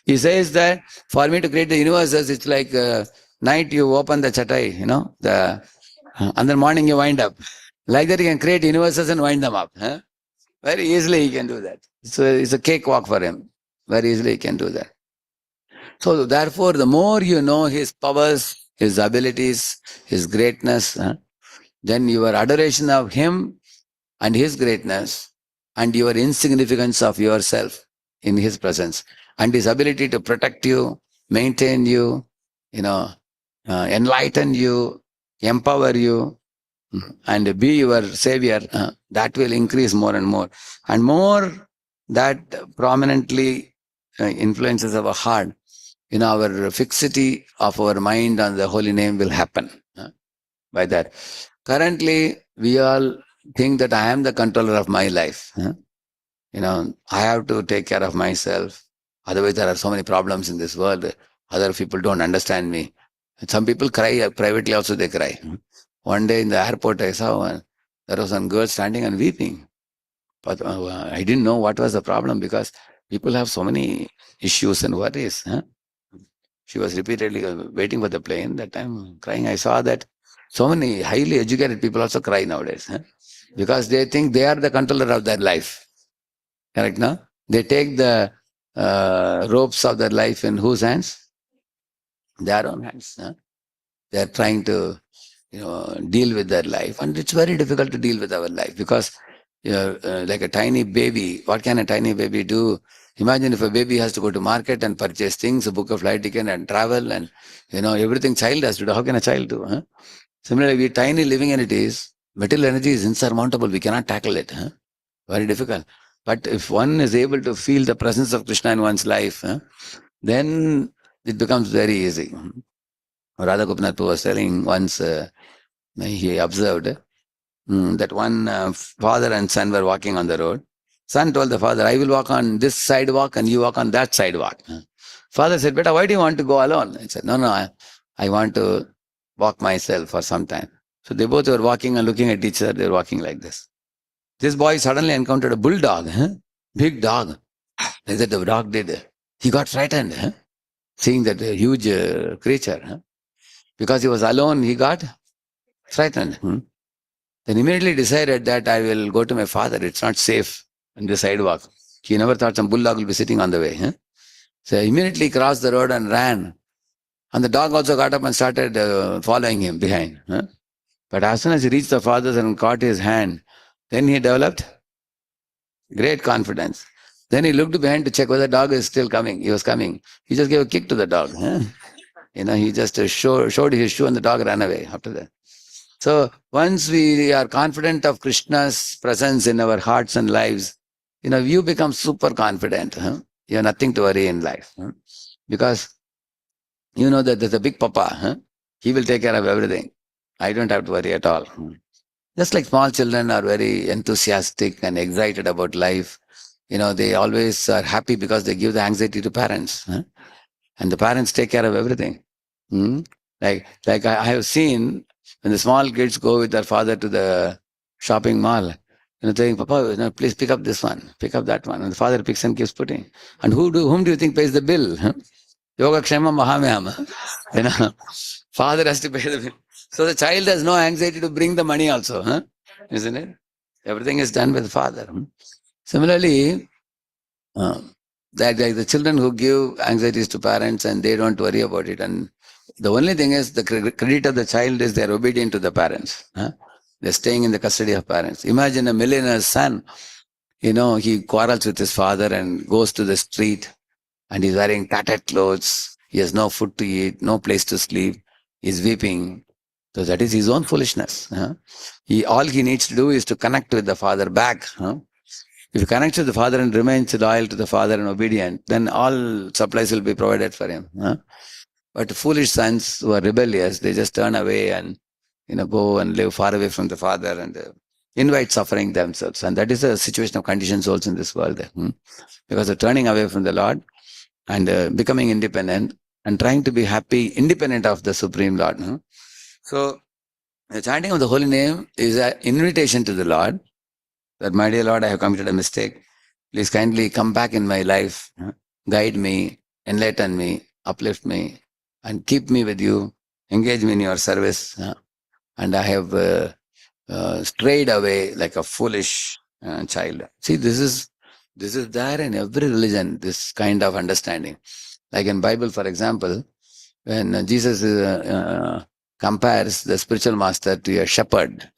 He says that for me to create the universes, it's like night you open the chatai, and then morning you wind up. Like that, he can create universes and wind them up. Very easily he can do that. So it's a cakewalk for him. Very easily he can do that. So therefore, the more you know his powers, his abilities, his greatness, then your adoration of him and his greatness and your insignificance of yourself in his presence and his ability to protect you, maintain you, enlighten you, empower you, and be your savior, that will increase more and more. And more that prominently influences our heart, our fixity of our mind on the holy name will happen by that. Currently, we all think that I am the controller of my life. I have to take care of myself. Otherwise, there are so many problems in this world. Other people don't understand me. Some people cry privately also, they cry. One day in the airport, I saw there was one girl standing and weeping. But I didn't know what was the problem because people have so many issues and worries. She was repeatedly waiting for the plane. That time crying. I saw that So many highly educated people also cry nowadays, because they think they are the controller of their life. Correct, no? They take the ropes of their life in whose hands? Their own hands. They are trying to, deal with their life, and it's very difficult to deal with our life because, like a tiny baby. What can a tiny baby do? Imagine if a baby has to go to market and purchase things, a book of flight ticket, and travel, and everything child has to do. How can a child do? Similarly, we tiny living entities. Material energy is insurmountable. We cannot tackle it. Very difficult. But if one is able to feel the presence of Krishna in one's life, then it becomes very easy. Radha Gopinath was telling once, he observed that one father and son were walking on the road. Son told the father, I will walk on this sidewalk and you walk on that sidewalk. Father said, Beta, why do you want to go alone? He said, no, I want to walk myself for some time. So they both were walking and looking at each other. They were walking like this. This boy suddenly encountered a bulldog, big dog. Like that the dog did. He got frightened, seeing that huge creature. Because he was alone, he got frightened. Then immediately decided that I will go to my father. It's not safe on the sidewalk. He never thought some bulldog will be sitting on the way. So immediately crossed the road and ran. And the dog also got up and started following him behind. But as soon as he reached the father and caught his hand, then he developed great confidence. Then he looked behind to check whether the dog is still coming. He was coming. He just gave a kick to the dog. He just showed his shoe and the dog ran away after that. So once we are confident of Krishna's presence in our hearts and lives, you become super confident. You have nothing to worry in life. Because you know that there's a big papa. He will take care of everything. I don't have to worry at all. Just like small children are very enthusiastic and excited about life. They always are happy because they give the anxiety to parents. And the parents take care of everything. Like I have seen when the small kids go with their father to the shopping mall, saying, Papa, please pick up this one, pick up that one. And the father picks and keeps putting. And whom do you think pays the bill? Yoga Kshema Mahamyam. Father has to pay the bill. So the child has no anxiety to bring the money also, isn't it? Everything is done with the father. Similarly, like the children who give anxieties to parents and they don't worry about it. And the only thing is the credit of the child is they're obedient to the parents. They're staying in the custody of parents. Imagine a millionaire's son, he quarrels with his father and goes to the street and he's wearing tattered clothes. He has no food to eat, no place to sleep. He's weeping. So that is his own foolishness. All he needs to do is to connect with the father back. If he connects with the father and remains loyal to the father and obedient, then all supplies will be provided for him. But foolish sons who are rebellious, they just turn away and go and live far away from the father and invite suffering themselves. And that is a situation of conditioned souls in this world. Because of turning away from the Lord and becoming independent and trying to be happy, independent of the Supreme Lord. So the chanting of the holy name is an invitation to the Lord that, my dear Lord, I have committed a mistake. Please kindly come back in my life, guide me, enlighten me, uplift me, and keep me with you, engage me in your service. And I have strayed away like a foolish child. See, this is there in every religion, this kind of understanding. Like in Bible, for example, when Jesus compares the spiritual master to a shepherd,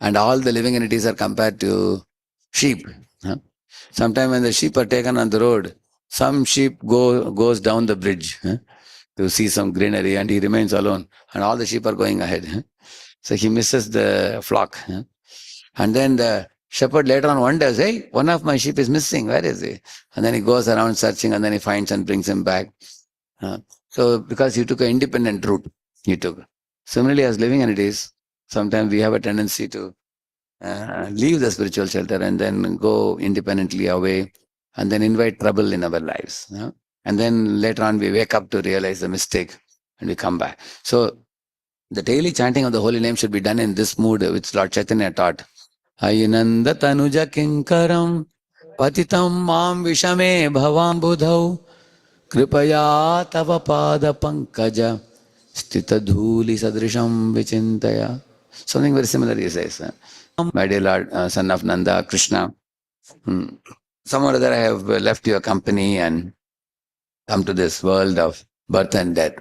and all the living entities are compared to sheep. Sometimes when the sheep are taken on the road, some sheep goes down the bridge to see some greenery and he remains alone and all the sheep are going ahead. So he misses the flock. And then the shepherd later on wonders, hey, one of my sheep is missing. Where is he? And then he goes around searching and then he finds and brings him back. So because he took an independent route, Similarly, as living entities, sometimes we have a tendency to leave the spiritual shelter and then go independently away and then invite trouble in our lives. And then later on we wake up to realize the mistake and we come back. So the daily chanting of the holy name should be done in this mood which Lord Chaitanya taught. Ayinanda tanuja kinkaram patitam mam vishame bhavam budhau kripaya tava pada pankaja Stita dhuli sadrisham vichintaya. Something very similar he says. My dear Lord, son of Nanda, Krishna, hmm, some or other I have left your company and come to this world of birth and death.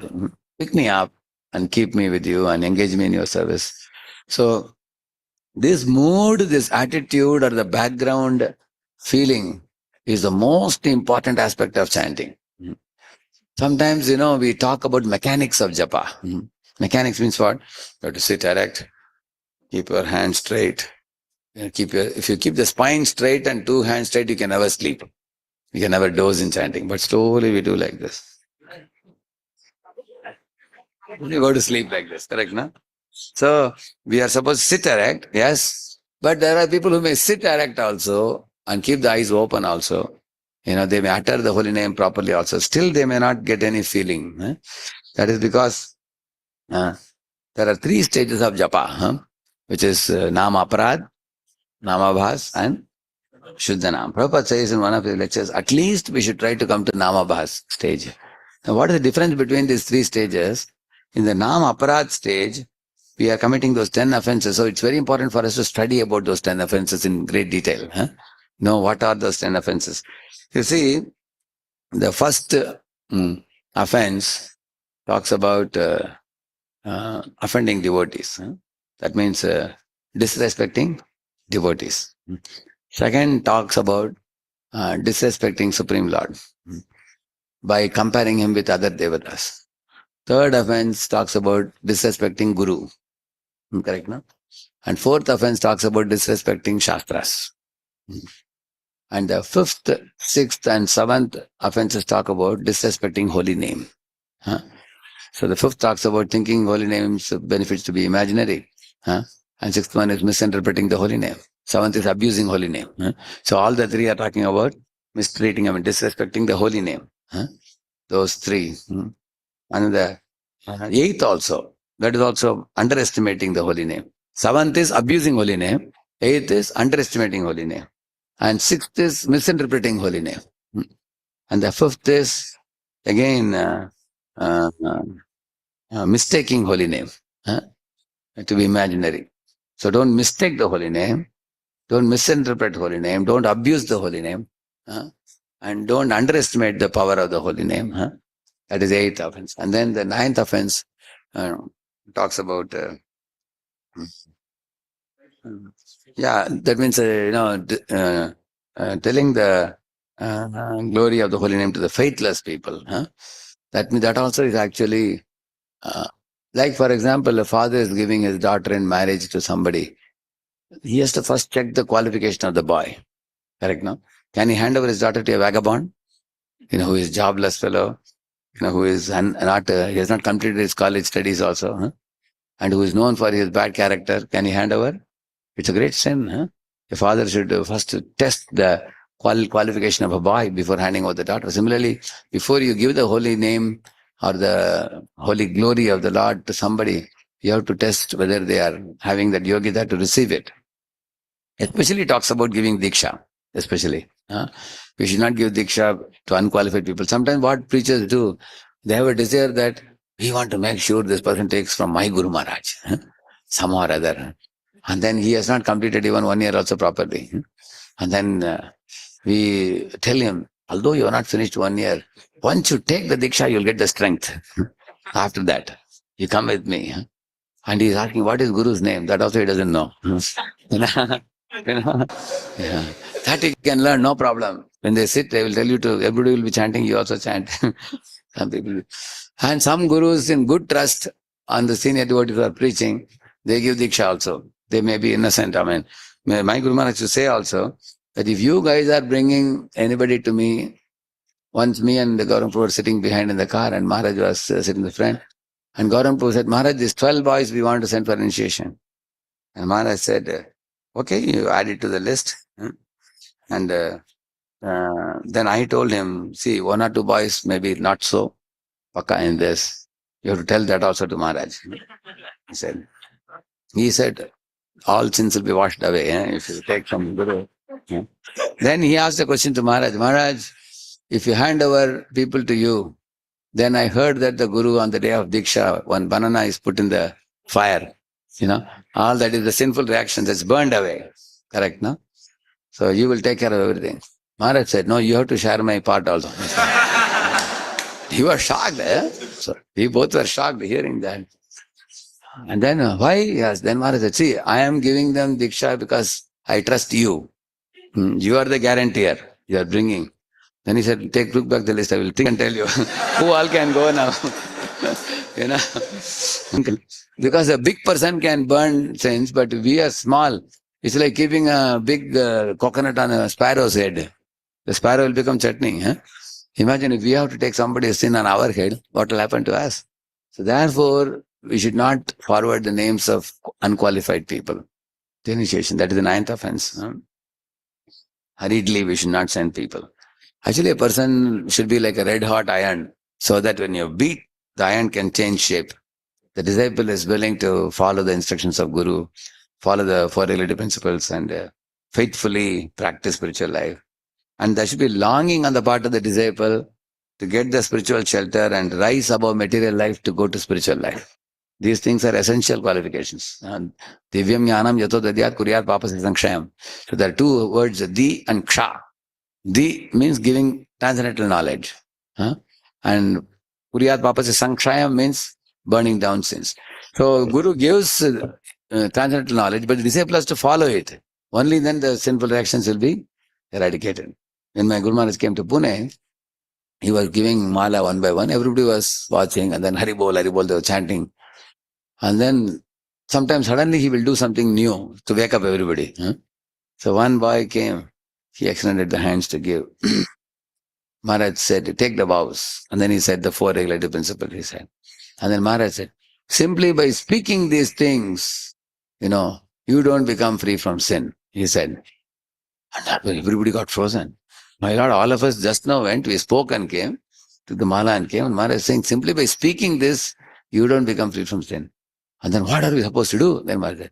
Pick me up and keep me with you and engage me in your service. So this mood, this attitude or the background feeling is the most important aspect of chanting. Sometimes, we talk about mechanics of japa. Mechanics means what? You have to sit erect, keep your hands straight. If you keep the spine straight and two hands straight, you can never sleep. You can never doze in chanting. But slowly we do like this. You go to sleep like this, correct, no? So we are supposed to sit erect, yes. But there are people who may sit erect also and keep the eyes open also. They may utter the holy name properly also. Still they may not get any feeling. That is because uh, there are three stages of japa, which is Nama Aparad, Nama Bhas, and Shuddhanam. Prabhupada says in one of his lectures, at least we should try to come to Nama Bhas stage. Now, what is the difference between these three stages? In the Nama Aparad stage, we are committing those 10 offenses. So it's very important for us to study about those 10 offenses in great detail. Know what are those 10 offenses. You see, the first offense talks about offending devotees. That means disrespecting devotees. Second talks about disrespecting Supreme Lord by comparing him with other devatas. Third offense talks about disrespecting Guru. Correct, no? And fourth offense talks about disrespecting Shastras. And the fifth, sixth, and seventh offenses talk about disrespecting holy name. So the fifth talks about thinking holy names benefits to be imaginary. And sixth one is misinterpreting the holy name. Seventh is abusing holy name. So all the three are talking about mistreating, disrespecting the holy name. Those three. And the eighth also, that is also underestimating the holy name. Seventh is abusing holy name. Eighth is underestimating holy name. And sixth is misinterpreting holy name. And the fifth is again mistaking holy name to be imaginary. So don't mistake the holy name. Don't misinterpret holy name. Don't abuse the holy name. And don't underestimate the power of the holy name. That is eighth offense. And then the ninth offense talks about that means telling the glory of the holy name to the faithless people. That means that also is actually like, for example, a father is giving his daughter in marriage to somebody. He has to first check the qualification of the boy. Correct, no? Can he hand over his daughter to a vagabond? Who is jobless fellow, who is not, he has not completed his college studies also, and who is known for his bad character. Can he hand over? It's a great sin. A father should first test the qualification of a boy before handing over the daughter. Similarly, before you give the holy name or the holy glory of the Lord to somebody, you have to test whether they are having that yogita to receive it. Especially talks about giving diksha, especially. We should not give diksha to unqualified people. Sometimes what preachers do, they have a desire that we want to make sure this person takes from my Guru Maharaj, somehow or other. And then he has not completed even 1 year also properly. And then we tell him, although you are not finished 1 year, once you take the diksha, you'll get the strength. After that, you come with me. And he's asking, what is Guru's name? That also he doesn't know. Yeah. That he can learn, no problem. When they sit, they will tell you to, everybody will be chanting, you also chant. Some people. And some gurus in good trust on the senior devotees who are preaching, they give diksha also. They may be innocent. I mean, my Guru Maharaj used to say also that if you guys are bringing anybody to me, once me and the Gaurav Prabhu were sitting behind in the car and Maharaj was sitting in the front, and Gaurav Prabhu said, Maharaj, these 12 boys we want to send for initiation. And Maharaj said, okay, you add it to the list. And then I told him, see, 1 or 2 boys maybe not so paka in this. You have to tell that also to Maharaj. He said, all sins will be washed away if you take from Guru. Then he asked a question to Maharaj, Maharaj, if you hand over people to you, Then I heard that the Guru on the day of Diksha, one banana is put in the fire. All that is the sinful reaction that's burned away. Correct, no? So you will take care of everything. Maharaj said, no, you have to share my part also. He was shocked. So we both were shocked hearing that. And then, why? Yes. Then Maharaj said, see, I am giving them Diksha because I trust you. You are the guarantor. You are bringing. Then he said, look back the list. I will think and tell you who all can go now. you know. Because a big person can burn sins, but we are small. It's like keeping a big coconut on a sparrow's head. The sparrow will become chutney. Huh? Imagine if we have to take somebody's sin on our head, what will happen to us? So therefore, we should not forward the names of unqualified people to initiation. That is the ninth offense. Huh? Hurriedly, we should not send people. Actually, a person should be like a red hot iron, so that when you beat, the iron can change shape. The disciple is willing to follow the instructions of Guru, follow the four regulative principles, and faithfully practice spiritual life. And there should be longing on the part of the disciple to get the spiritual shelter and rise above material life to go to spiritual life. These things are essential qualifications. Divyam jnanam yato dadyat kuryat papasya sankshayam. So there are two words, di and ksha. Di means giving transcendental knowledge. And kuryat papasya sankshayam means burning down sins. So Guru gives transcendental knowledge, but the disciple has to follow it. Only then the sinful reactions will be eradicated. When my Guru Maharaj came to Pune, he was giving mala one by one. Everybody was watching, and then Haribol, Haribol, they were chanting. And then sometimes suddenly he will do something new to wake up everybody. So one boy came, he extended the hands to give. Maharaj said, take the vows. And then he said the four regulative principles, he said. And then Maharaj said, simply by speaking these things, you don't become free from sin, he said. And that way everybody got frozen. My Lord, all of us just now went, we spoke and came, took the mala and came, and Maharaj is saying, simply by speaking this, you don't become free from sin. And then what are we supposed to do? Then Maharaj said,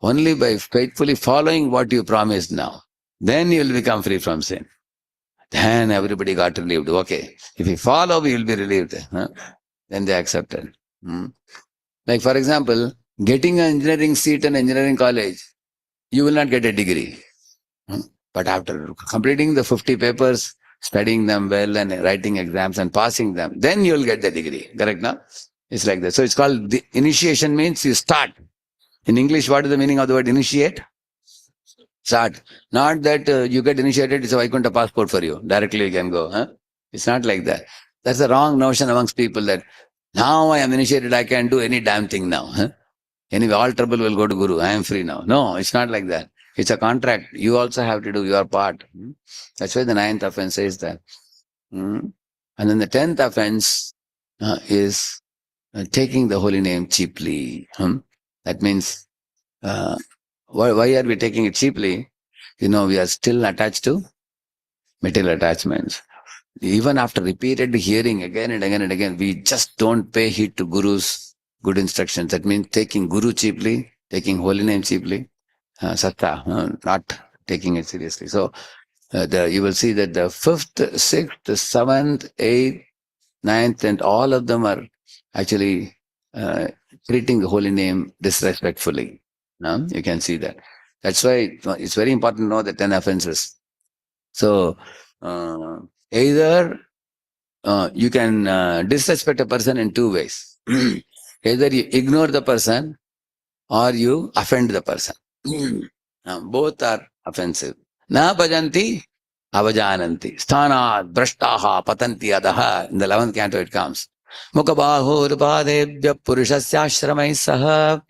only by faithfully following what you promised now, then you will become free from sin. Then everybody got relieved. Okay, if we follow, we will be relieved. Then they accepted. Like for example, getting an engineering seat in engineering college, you will not get a degree. But after completing the 50 papers, studying them well and writing exams and passing them, then you will get the degree. Correct, no? It's like that. So it's called, the initiation means you start. In English, what is the meaning of the word initiate? Start. Not that you get initiated, it's a Vaikuntha passport for you. Directly you can go. It's not like that. That's the wrong notion amongst people that now I am initiated, I can do any damn thing now. Anyway, all trouble will go to Guru. I am free now. No, it's not like that. It's a contract. You also have to do your part. That's why the ninth offense says that. And then the 10th offense is taking the holy name cheaply. That means, why are we taking it cheaply? We are still attached to material attachments. Even after repeated hearing again and again and again, we just don't pay heed to Guru's good instructions. That means taking Guru cheaply, taking holy name cheaply, satta, not taking it seriously. So you will see that the 5th, 6th, 7th, 8th, 9th, and all of them are actually treating the holy name disrespectfully. You can see that. That's why it's very important to know the 10 offenses. So either you can disrespect a person in two ways. Either you ignore the person or you offend the person. Both are offensive. Na bhajanti, avajananti. Sthanat, brashtaha, patanti adaha. In the 11th canto it comes. Mukhabaho rupadebhya purushasya ashramai saha.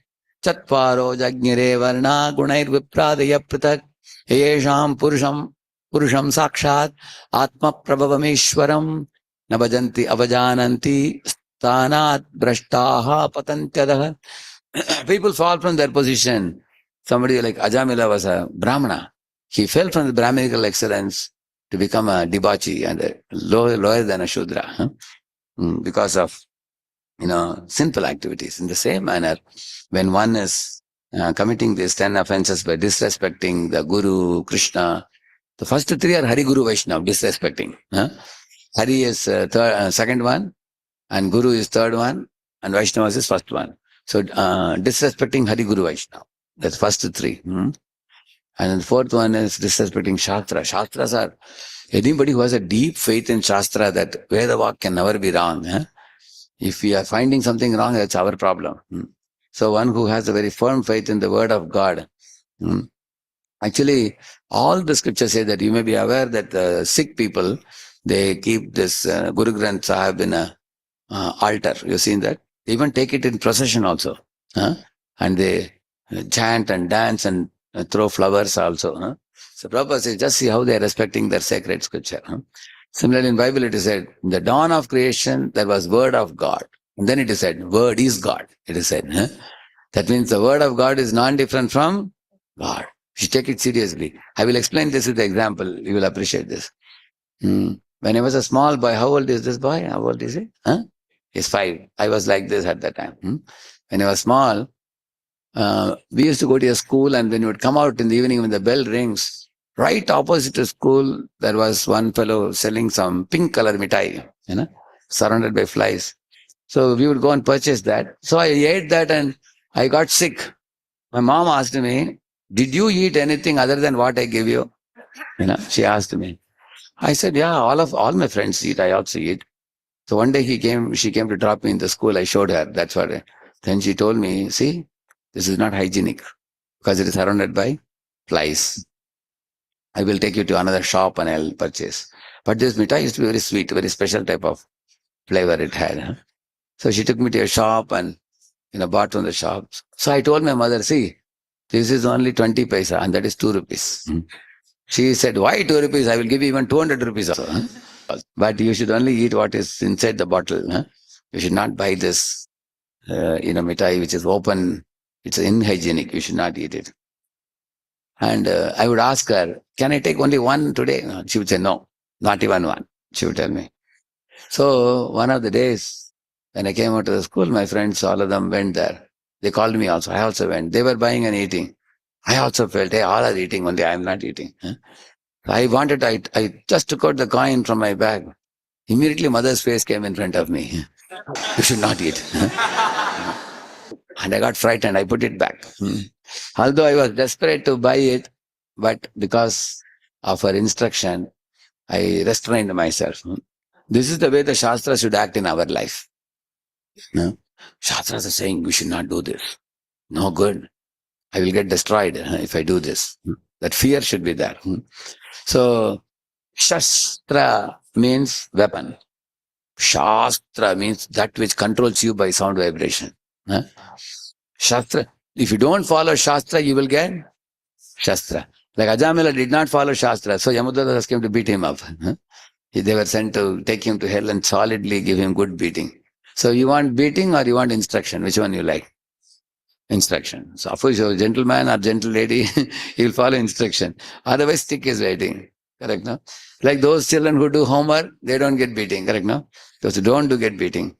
Chatvaro jagnire varna gunair vipradaya pratak. Yesham purusham sakshat atma prabhavameshwaram. Na bhajanti, avajananti. Sthanat, brashtaha, patanti adaha. People fall from their position. Somebody like Ajamila was a Brahmana. He fell from the Brahminical excellence to become a debauchee and lower than a Shudra because of sinful activities. In the same manner, when one is committing these 10 offenses by disrespecting the Guru, Krishna, the first 3 are Hari, Guru, Vaishnava, disrespecting. Hari is second one, and Guru is third one, and Vaishnavas is first one. So disrespecting Hari Guru Vaishnava. That's first three. And then the fourth one is disrespecting Shastra. Shastras are anybody who has a deep faith in Shastra that Vedavak can never be wrong. If we are finding something wrong, that's our problem. So one who has a very firm faith in the word of God. Actually, all the scriptures say that you may be aware that the Sikh people, they keep this Guru Granth Sahib in a altar. You've seen that? They even take it in procession also. And they chant and dance and throw flowers also. So Prabhupada says, just see how they are respecting their sacred scripture. Similarly, in Bible it is said, in the dawn of creation, there was word of God. And then it is said, word is God. It is said. That means the word of God is non-different from God. You take it seriously. I will explain this with the example. You will appreciate this. When I was a small boy, how old is this boy? How old is he? He's 5. I was like this at that time. When I was small, we used to go to a school, and when you would come out in the evening when the bell rings, right opposite the school, there was one fellow selling some pink color mithai, surrounded by flies. So we would go and purchase that. So I ate that and I got sick. My mom asked me, did you eat anything other than what I gave you? She asked me. I said, yeah, all my friends eat. I also eat. So one day she came to drop me in the school. I showed her. That's what. Then she told me, see, this is not hygienic because it is surrounded by flies. I will take you to another shop and I'll purchase. But this mithai used to be very sweet, very special type of flavor it had. So she took me to a shop and bought from the shop. So I told my mother, see, this is only 20 paisa and that is 2 rupees. She said, why 2 rupees? I will give you even 200 rupees also. But you should only eat what is inside the bottle. You should not buy this, mithai which is open. It's unhygienic. You should not eat it. And I would ask her, can I take only one today? No, she would say, no, not even one. She would tell me. So one of the days when I came out to the school, my friends, all of them went there. They called me also. I also went. They were buying and eating. I also felt, hey, all are eating, only I am not eating. I just took out the coin from my bag. Immediately mother's face came in front of me. You should not eat. And I got frightened. I put it back. Although I was desperate to buy it, but because of her instruction, I restrained myself. This is the way the Shastras should act in our life. Shastras are saying, we should not do this. No good. I will get destroyed if I do this. That fear should be there. So, Shastra means weapon. Shastra means that which controls you by sound vibration. Shastra, if you don't follow Shastra, you will get Shastra. Like Ajamila did not follow Shastra, so Yamudadas came to beat him up. They were sent to take him to hell and solidly give him good beating. So you want beating or you want instruction? Which one you like? Instruction. So of course, you're a gentleman or gentle lady, he will follow instruction. Otherwise, stick is waiting. Correct, no? Like those children who do homework, they don't get beating. Correct, no? Those who don't do get beating.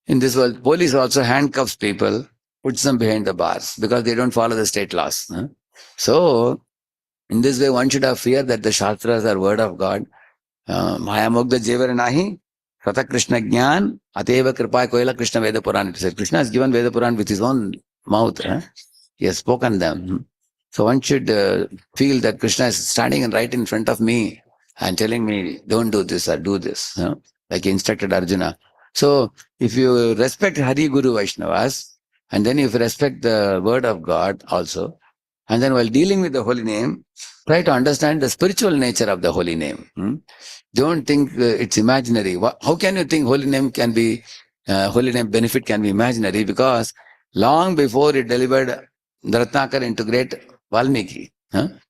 In this world, police also handcuffs people, puts them behind the bars because they don't follow the state laws. So, in this way, one should have fear that the Shastras are word of God. Maya Mogda Jevar Nahi, Sata Krishna Jnan, Ateva Kripa Koila Krishna Veda Puran. It says Krishna has given Veda Puran with his own mouth. He has spoken them. So one should feel that Krishna is standing right in front of me and telling me, don't do this or do this. Like he instructed Arjuna. So if you respect Hari Guru Vaishnavas, and then if you respect the word of God also, and then while dealing with the holy name, try to understand the spiritual nature of the holy name. Don't think it's imaginary. How can you think holy name benefit can be imaginary? Because long before it delivered Ratnakar into great Valmiki, and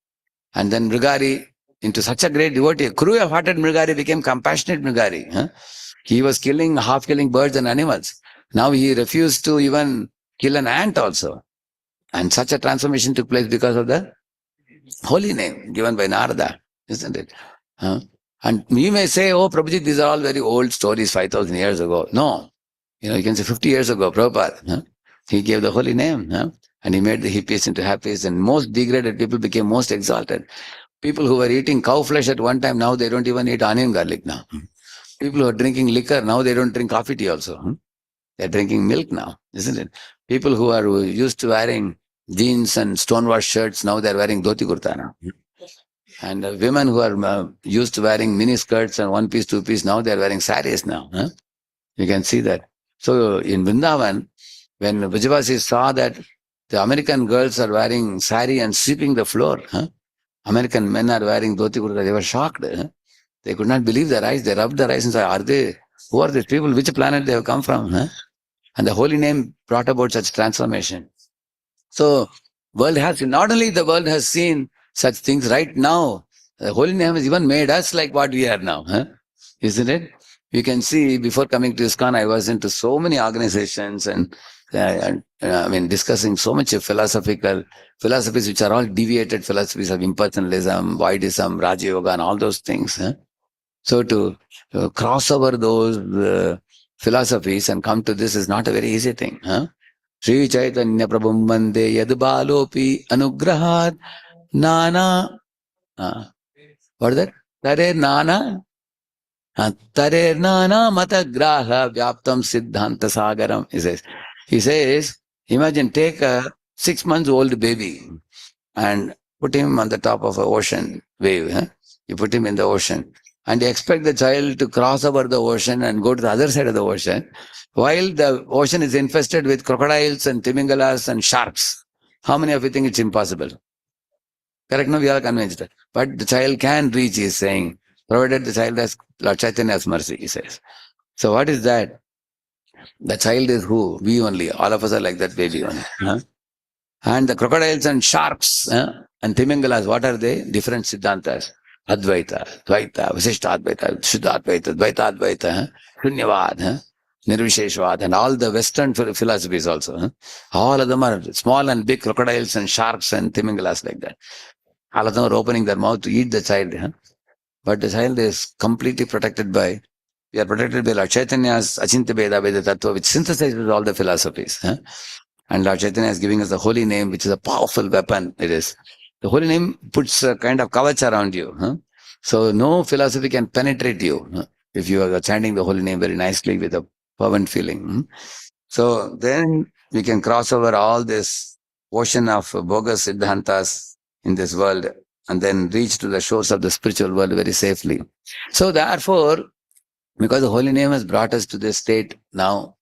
then Mrigari into such a great devotee, cruel-hearted Mrigari became compassionate Mrigari. He was half killing birds and animals. Now he refused to even kill an ant also. And such a transformation took place because of the holy name given by Narada, isn't it? And you may say, oh, Prabhuji, these are all very old stories, 5,000 years ago. No. You can say 50 years ago, Prabhupada, he gave the holy name, and he made the hippies into happies, and most degraded people became most exalted. People who were eating cow flesh at one time, now they don't even eat onion garlic now. People who are drinking liquor, now they don't drink coffee tea also. They're drinking milk now, isn't it? People who are used to wearing jeans and stonewashed shirts, now they're wearing dhoti kurta now. And women who are used to wearing mini skirts and one piece, two piece, now they're wearing saris now. You can see that. So in Vrindavan, when Vijayavasi saw that the American girls are wearing sari and sweeping the floor, American men are wearing dhoti kurta, they were shocked. They could not believe their eyes. They rubbed their eyes and said, who are these people? Which planet they have come from? And the holy name brought about such transformation. So world has, not only the world has seen such things right now, the holy name has even made us like what we are now. Isn't it? You can see before coming to ISKCON, I was into so many organizations and discussing so much of philosophical philosophies which are all deviated philosophies of impersonalism, voidism, Raja Yoga and all those things. So to cross over those philosophies and come to this is not a very easy thing. Sri Chaitanya Prabhum Vande Yad Balopi Anugrahat Nana. What is that? Tare Nana. Tare Nana Mata Graha Vyaptam Siddhanta Sagaram. He says, imagine take a 6 months old baby and put him on the top of an ocean wave. You put him in the ocean and you expect the child to cross over the ocean and go to the other side of the ocean while the ocean is infested with crocodiles and timingalas and sharks. How many of you think it's impossible? Correct? No, we are convinced. But the child can reach, he is saying, provided the child has Lord Chaitanya's mercy, he says. So what is that? The child is who? We only. All of us are like that baby only. And the crocodiles and sharks and timingalas, what are they? Different Siddhantas. Advaita, Dvaita, Visishta Advaita, Shuddha Advaita, Dvaita Advaita, Shunyavad, Nirvisheshvad, and all the Western philosophies also. All of them are small and big crocodiles and sharks and timingalas like that. All of them are opening their mouth to eat the child. But the child is completely protected by, we are protected by Lord Chaitanya's Achintya Veda Veda Tattva, which synthesizes all the philosophies. And Lord Chaitanya is giving us the holy name, which is a powerful weapon. It is. The holy name puts a kind of kavach around you. So no philosophy can penetrate you if you are chanting the holy name very nicely with a fervent feeling. So then we can cross over all this ocean of bogus siddhantas in this world and then reach to the shores of the spiritual world very safely. So therefore, because the holy name has brought us to this state now,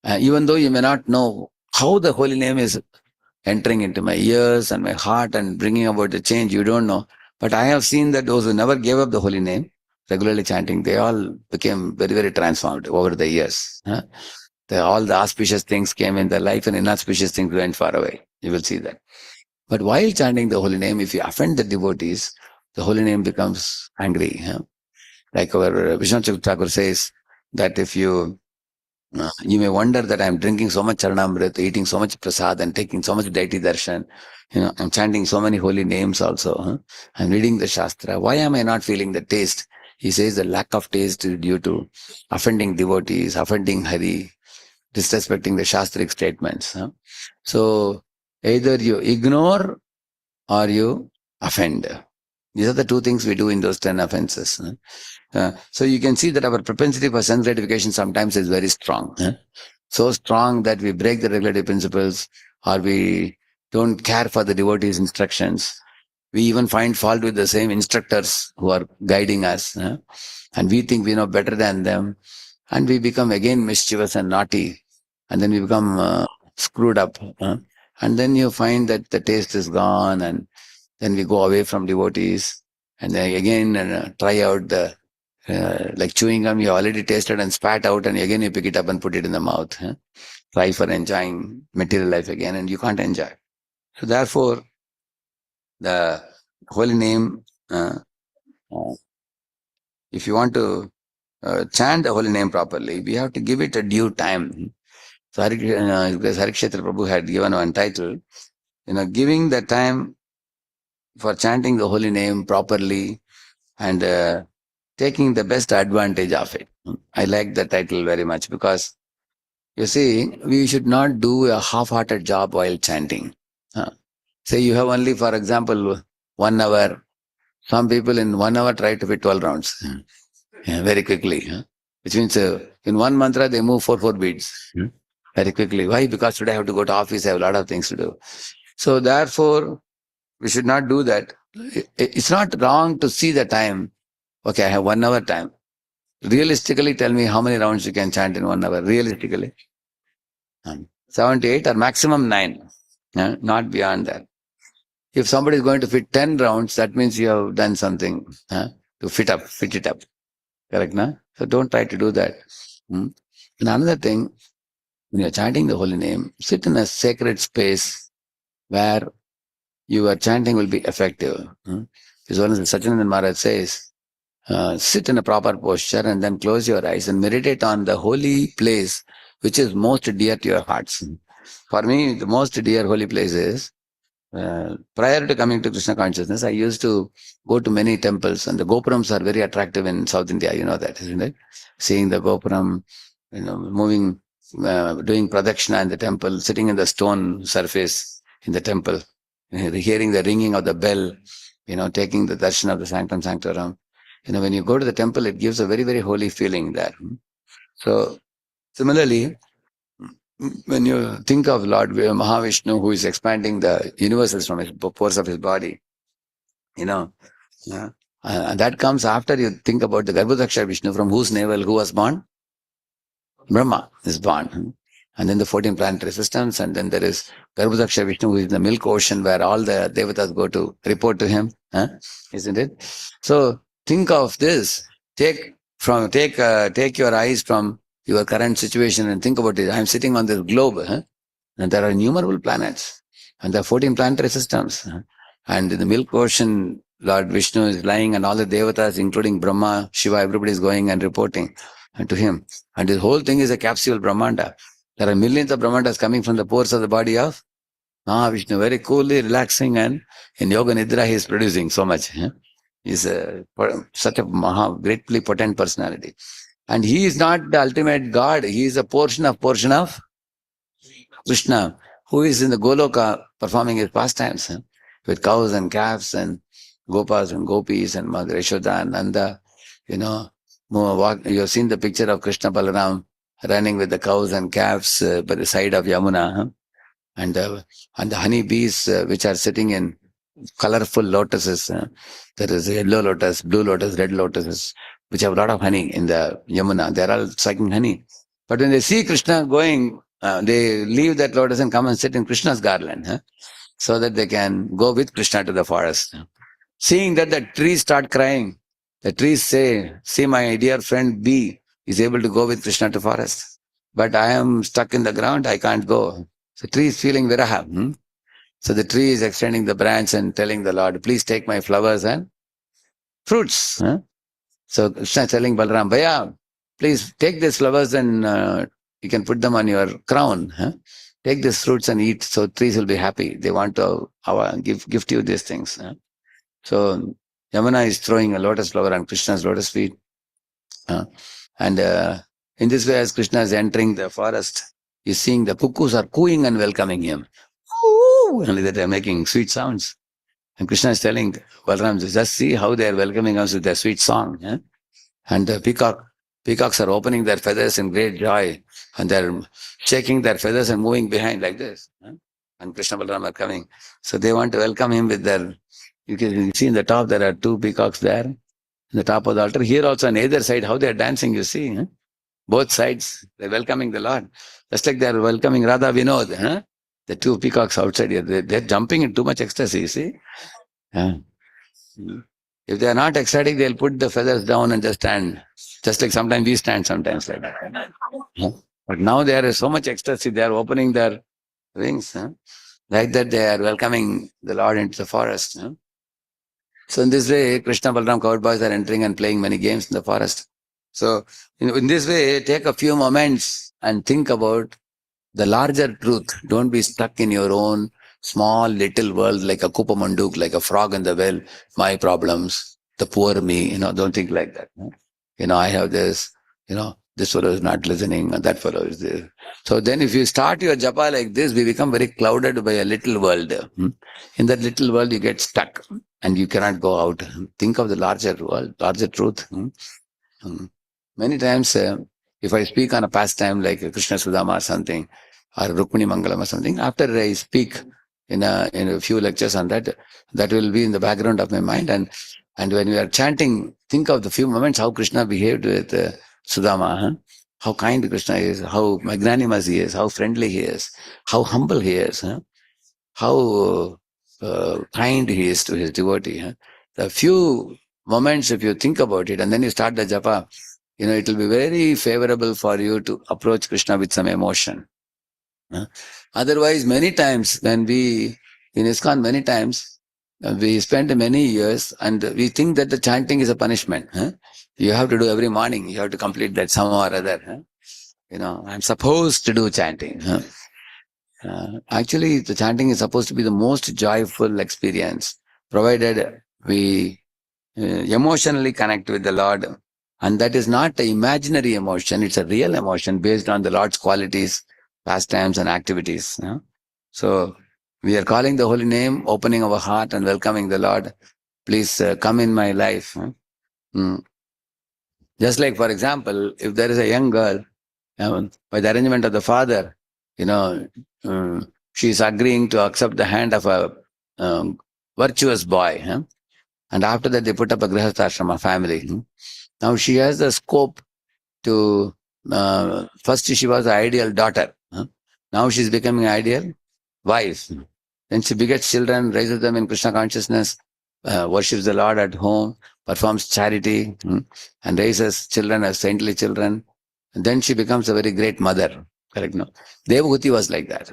even though you may not know how the holy name is entering into my ears and my heart and bringing about the change, you don't know. But I have seen that those who never gave up the holy name, regularly chanting, they all became very, very transformed over the years. All the auspicious things came in their life and inauspicious things went far away. You will see that. But while chanting the holy name, if you offend the devotees, the holy name becomes angry. Like our Vishnu Thakur says that if you may wonder that I'm drinking so much Charanamrit, eating so much prasad and taking so much deity darshan. I'm chanting so many holy names also. I'm reading the Shastra. Why am I not feeling the taste? He says the lack of taste is due to offending devotees, offending Hari, disrespecting the Shastric statements. So either you ignore or you offend. These are the two things we do in those 10 offenses. So you can see that our propensity for sense gratification sometimes is very strong. So strong that we break the regulative principles or we don't care for the devotees' instructions. We even find fault with the same instructors who are guiding us. And we think we know better than them. And we become again mischievous and naughty. And then we become screwed up. And then you find that the taste is gone and then we go away from devotees and then again try out the like chewing gum, you already tasted and spat out, and again you pick it up and put it in the mouth. Try for enjoying material life again, and you can't enjoy. So therefore, the holy name, if you want to chant the holy name properly, we have to give it a due time. So Harikshetra Prabhu had given one title, giving the time for chanting the holy name properly and taking the best advantage of it. I like the title very much because, you see, we should not do a half-hearted job while chanting. Say you have only, for example, 1 hour. Some people in 1 hour try to fit 12 rounds. very quickly. Which means in one mantra they move four beats very quickly. Why? Because today I have to go to office, I have a lot of things to do. So therefore, we should not do that. It's not wrong to see the time. Okay, I have 1 hour time. Realistically, tell me how many rounds you can chant in 1 hour. Realistically, 78 or maximum 9, not beyond that. If somebody is going to fit 10 rounds, that means you have done something to fit it up. Correct, na? So don't try to do that. Hmm? And another thing, when you're chanting the holy name, sit in a sacred space where your chanting will be effective. This one is Sachinandan Maharaj says, sit in a proper posture and then close your eyes and meditate on the holy place which is most dear to your hearts. For me, the most dear holy place is prior to coming to Krishna consciousness, I used to go to many temples, and the gopurams are very attractive in South India. You know that, isn't it? Seeing the gopuram, moving, doing pradakshina in the temple, sitting in the stone surface in the temple, hearing the ringing of the bell, taking the darshan of the sanctum sanctorum. When you go to the temple, it gives a very, very holy feeling there. So, similarly, when you think of Lord Mahavishnu, who is expanding the universes from his pores of his body, yeah, and that comes after you think about the Garbhodaksha Vishnu, from whose navel who was born? Brahma is born. And then the 14 planetary systems, and then there is Garbhodaksha Vishnu, who is in the milk ocean where all the devatas go to report to him, isn't it? So think of this. Take your eyes from your current situation and think about it. I'm sitting on this globe, and there are innumerable planets, and there are 14 planetary systems, and in the milk ocean, Lord Vishnu is lying, and all the devatas, including Brahma, Shiva, everybody is going and reporting to him. And this whole thing is a capsule Brahmanda. There are millions of Brahmandas coming from the pores of the body of Mahavishnu, very coolly relaxing, and in Yoga Nidra he is producing so much. He's such a greatly potent personality. And he is not the ultimate God. He is a portion of Krishna, who is in the Goloka performing his pastimes with cows and calves and gopas and gopis and Mother Yashoda and Nanda. You have seen the picture of Krishna Balaram running with the cows and calves by the side of Yamuna, and the honey bees which are sitting in colorful lotuses. There is yellow lotus, blue lotus, red lotuses, which have a lot of honey in the Yamuna. They are all sucking honey. But when they see Krishna going, they leave that lotus and come and sit in Krishna's garland, so that they can go with Krishna to the forest. Seeing that the trees start crying, the trees say, see, my dear friend B is able to go with Krishna to forest. But I am stuck in the ground, I can't go. So tree is feeling viraha. So the tree is extending the branch and telling the Lord, please take my flowers and fruits. So Krishna is telling Balaram, Bhaya, please take these flowers and you can put them on your crown. Take these fruits and eat, so trees will be happy. They want to gift you these things. So Yamuna is throwing a lotus flower on Krishna's lotus feet. And in this way, as Krishna is entering the forest, he's seeing the cuckoos are cooing and welcoming him. Only that they are making sweet sounds. And Krishna is telling Balaram, just see how they are welcoming us with their sweet song. And the peacocks are opening their feathers in great joy, and they're shaking their feathers and moving behind like this. And Krishna Balaram are coming. So they want to welcome him with their, you can see in the top, there are 2 peacocks there, in the top of the altar. Here also on either side, how they are dancing, you see. Both sides, they're welcoming the Lord. Just like they're welcoming Radha Vinod. The 2 peacocks outside here, they're jumping in too much ecstasy, you see. If they are not ecstatic, they'll put the feathers down and just stand. Just like sometimes we stand sometimes like that. But now there is so much ecstasy, they are opening their wings. Like that they are welcoming the Lord into the forest. So in this way, Krishna, Balaram, cowboys are entering and playing many games in the forest. So in this way, take a few moments and think about the larger truth. Don't be stuck in your own small little world like a Kupamanduk, like a frog in the well. My problems, the poor me, don't think like that. I have this, this fellow is not listening and that fellow is there. So then if you start your japa like this, we become very clouded by a little world. In that little world, you get stuck and you cannot go out. Think of the larger world, larger truth. Many times, if I speak on a pastime like Krishna Sudama or something, or Rukmini Mangalam or something, after I speak in a few lectures on that, that will be in the background of my mind. And when we are chanting, think of the few moments how Krishna behaved with Sudama. How kind Krishna is, how magnanimous he is, how friendly he is, how humble he is, how kind he is to his devotee. The few moments, if you think about it, and then you start the japa, it will be very favorable for you to approach Krishna with some emotion. Otherwise, many times when in ISKCON, many times, we spend many years and we think that the chanting is a punishment. You have to do every morning, you have to complete that somehow or other. I'm supposed to do chanting. Actually, the chanting is supposed to be the most joyful experience, provided we emotionally connect with the Lord. And that is not an imaginary emotion, it's a real emotion based on the Lord's qualities, pastimes, and activities. So, we are calling the holy name, opening our heart, and welcoming the Lord. Please come in my life. Mm. Just like, for example, if there is a young girl, by the arrangement of the father, you know, she is agreeing to accept the hand of a virtuous boy. And after that, they put up a grihastha family. Now she has the scope to, first she was an ideal daughter. Now she's becoming an ideal wife. Then she begets children, raises them in Krishna consciousness, worships the Lord at home, performs charity, and raises children as saintly children. And then she becomes a very great mother. Correct? No? Devahuti was like that.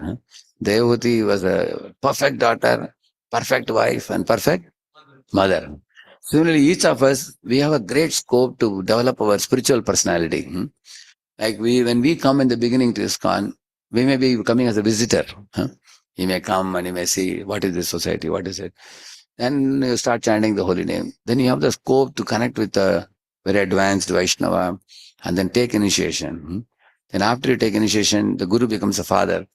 Devahuti was a perfect daughter, perfect wife, and perfect mother. Similarly, each of us, we have a great scope to develop our spiritual personality. Like when we come in the beginning to ISKCON, we may be coming as a visitor. You may come and you may see what is this society, what is it. Then you start chanting the holy name. Then you have the scope to connect with a very advanced Vaishnava and then take initiation. Then after you take initiation, the Guru becomes a father,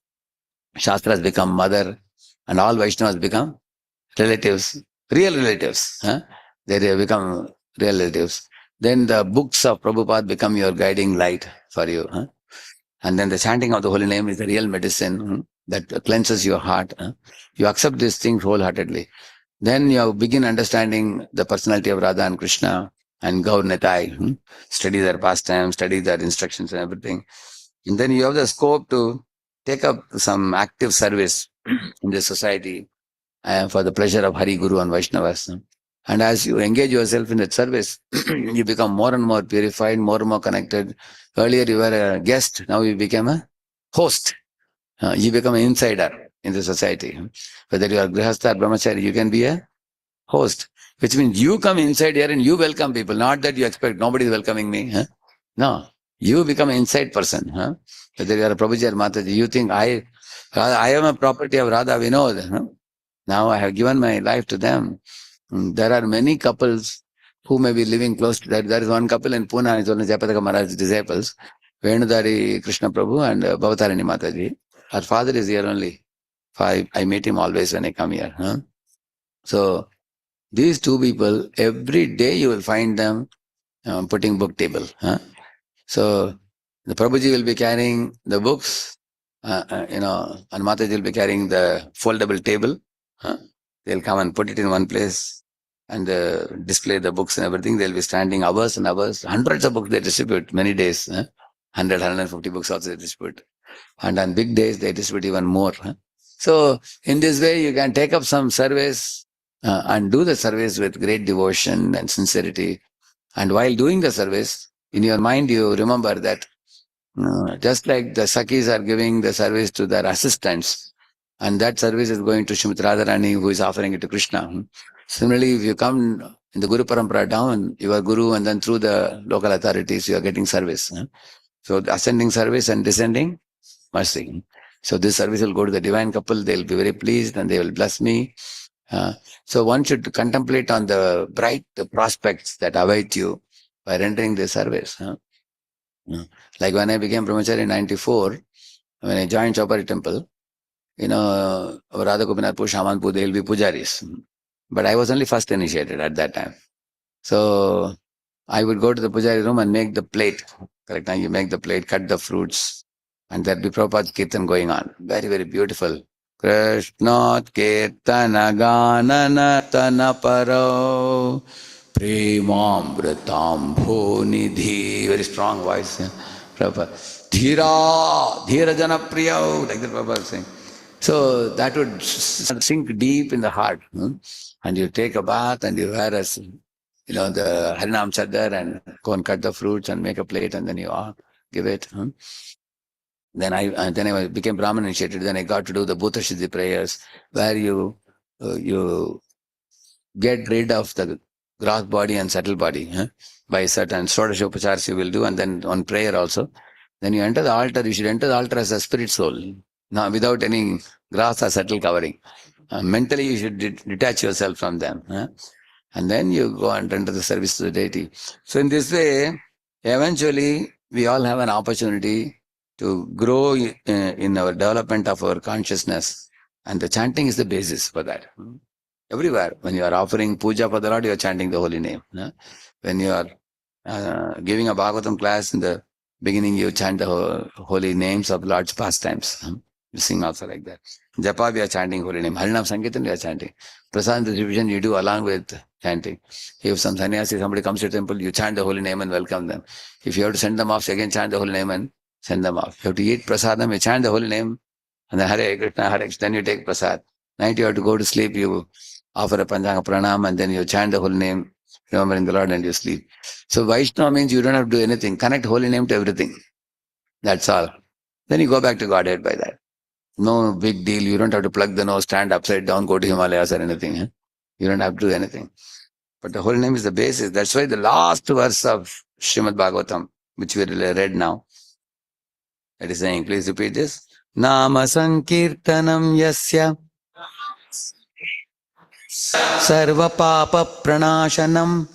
Shastras become mother, and all Vaishnavas become relatives, real relatives. They become real relatives. Then the books of Prabhupada become your guiding light for you. And then the chanting of the holy name is the real medicine that cleanses your heart. You accept these things wholeheartedly. Then you begin understanding the personality of Radha and Krishna and Gaur Nitai. Study their pastimes, study their instructions and everything. And then you have the scope to take up some active service in the society for the pleasure of Hari, Guru and Vaishnavas. And as you engage yourself in that service, you become more and more purified, more and more connected. Earlier you were a guest, now you become a host. You become an insider in the society. Whether you are Grihastha or Brahmachari, you can be a host, which means you come inside here and you welcome people, not that you expect nobody is welcoming me. No, you become an inside person. Whether you are a Prabhuji or Mataji, you think I am a property of Radha Vinod. Now I have given my life to them. There are many couples who may be living close to that. There is one couple in Pune, it's only Jayapataka Maharaj's disciples, Venudari Krishna Prabhu and Bhavatarani Mataji. Her father is here only. I meet him always when I come here. So these two people, every day you will find them putting book table. So the Prabhuji will be carrying the books, and Mataji will be carrying the foldable table. They'll come and put it in one place and display the books and everything. They'll be standing hours and hours. Hundreds of books they distribute many days. 150 books also they distribute. And on big days, they distribute even more. So in this way, you can take up some service and do the service with great devotion and sincerity. And while doing the service, in your mind, you remember that just like the Sakis are giving the service to their assistants, and that service is going to Srimati Radharani, who is offering it to Krishna. Similarly, if you come in the Guru Parampara down, you are Guru, and then through the local authorities, you are getting service. So the ascending service and descending mercy. So this service will go to the divine couple. They'll be very pleased and they will bless me. So one should contemplate on the bright prospects that await you by rendering this service. Like when I became brahmachari in 94, when I joined Chowpari temple, Radha Gopinathpur, Shamanpur, they will be pujaris. But I was only first initiated at that time. So I would go to the pujari room and make the plate. Correct? Now you make the plate, cut the fruits, and there'll be Prabhupada's kirtan going on. Very, very beautiful. Krishna kirtana ganana tana paro premamritam nidhi. Very strong voice. Yeah? Prabhupada. Dhira, dhira jana priyo. Like the Prabhupada was saying. So that would sink deep in the heart. And you take a bath and you wear the Harinam Chadar and go and cut the fruits and make a plate and then you give it. Then I became Brahmin initiated. Then I got to do the Bhuta Siddhi prayers where you get rid of the gross body and subtle body by certain Shodashopachars you will do, and then on prayer also. Then you enter the altar. You should enter the altar as a spirit soul, now without any gross or subtle covering. Mentally, you should detach yourself from them. And then you go and render the service to the deity. So in this way, eventually, we all have an opportunity to grow in our development of our consciousness. And the chanting is the basis for that. Everywhere, when you are offering puja for the Lord, you are chanting the holy name. When you are giving a Bhagavatam class, in the beginning, you chant the holy names of Lord's pastimes. You sing also like that. Japa, we are chanting holy name. Harinam Sankirtan, we are chanting. Prasad distribution, you do along with chanting. If some sannyasi, somebody comes to the temple, you chant the holy name and welcome them. If you have to send them off, again chant the holy name and send them off. You have to eat prasadam, you chant the holy name, and then Hare Krishna, Hare Krishna, then you take prasad. Night you have to go to sleep, you offer a Panchanga Pranam, and then you chant the holy name, remembering the Lord, and you sleep. So Vaishnava means you don't have to do anything. Connect holy name to everything. That's all. Then you go back to Godhead by that. No big deal. You don't have to plug the nose, stand upside down, go to Himalayas or anything. You don't have to do anything. But the holy name is the basis. That's why the last verse of Srimad Bhagavatam, which we read now, it is saying, please repeat this. Nama Sankirtanam Yasya Sarva Papa Pranashanam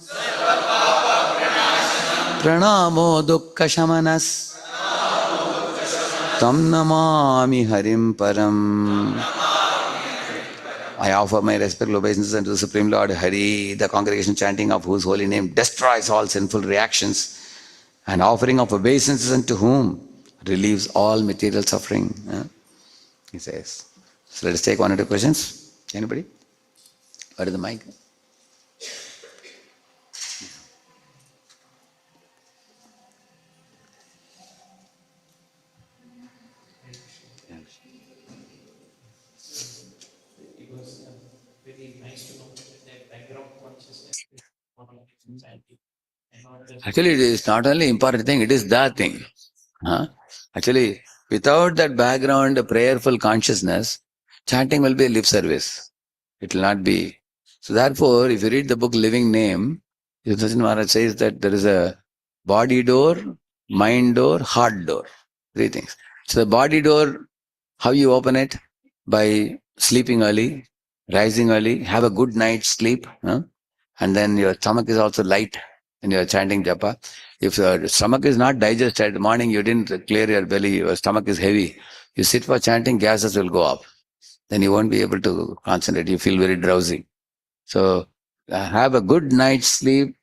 Pranamo Dukkha Shamanas Tam Namami Harim Param. I offer my respectful obeisances unto the Supreme Lord Hari, the congregation chanting of whose holy name destroys all sinful reactions, and offering of obeisances unto whom relieves all material suffering. He says. So let us take one or two questions. Anybody? What is the mic? It was very nice to know that background consciousness is one of society and not just Actually, it is not only important thing, it is the thing. Actually, without that background, prayerful consciousness, chanting will be a lip service. It will not be. So therefore, if you read the book Living Name, Yudhajana Maharaj says that there is a body door, mind door, heart door. Three things. So the body door, how you open it? By sleeping early, rising early, have a good night's sleep, and then your stomach is also light when you are chanting japa. If your stomach is not digested, the morning you didn't clear your belly, your stomach is heavy, you sit for chanting, gases will go up. Then you won't be able to concentrate. You feel very drowsy. So have a good night's sleep,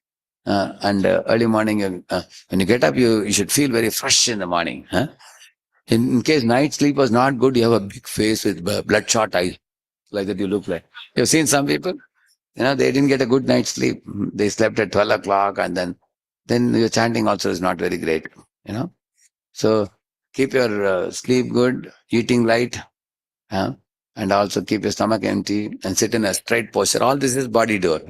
and early morning, when you get up, you should feel very fresh in the morning. In case night sleep was not good, you have a big face with bloodshot eyes, like that you look like. You've seen some people, they didn't get a good night's sleep. They slept at 12 o'clock and then your chanting also is not very great, So keep your sleep good, eating light, and also keep your stomach empty and sit in a straight posture. All this is body door.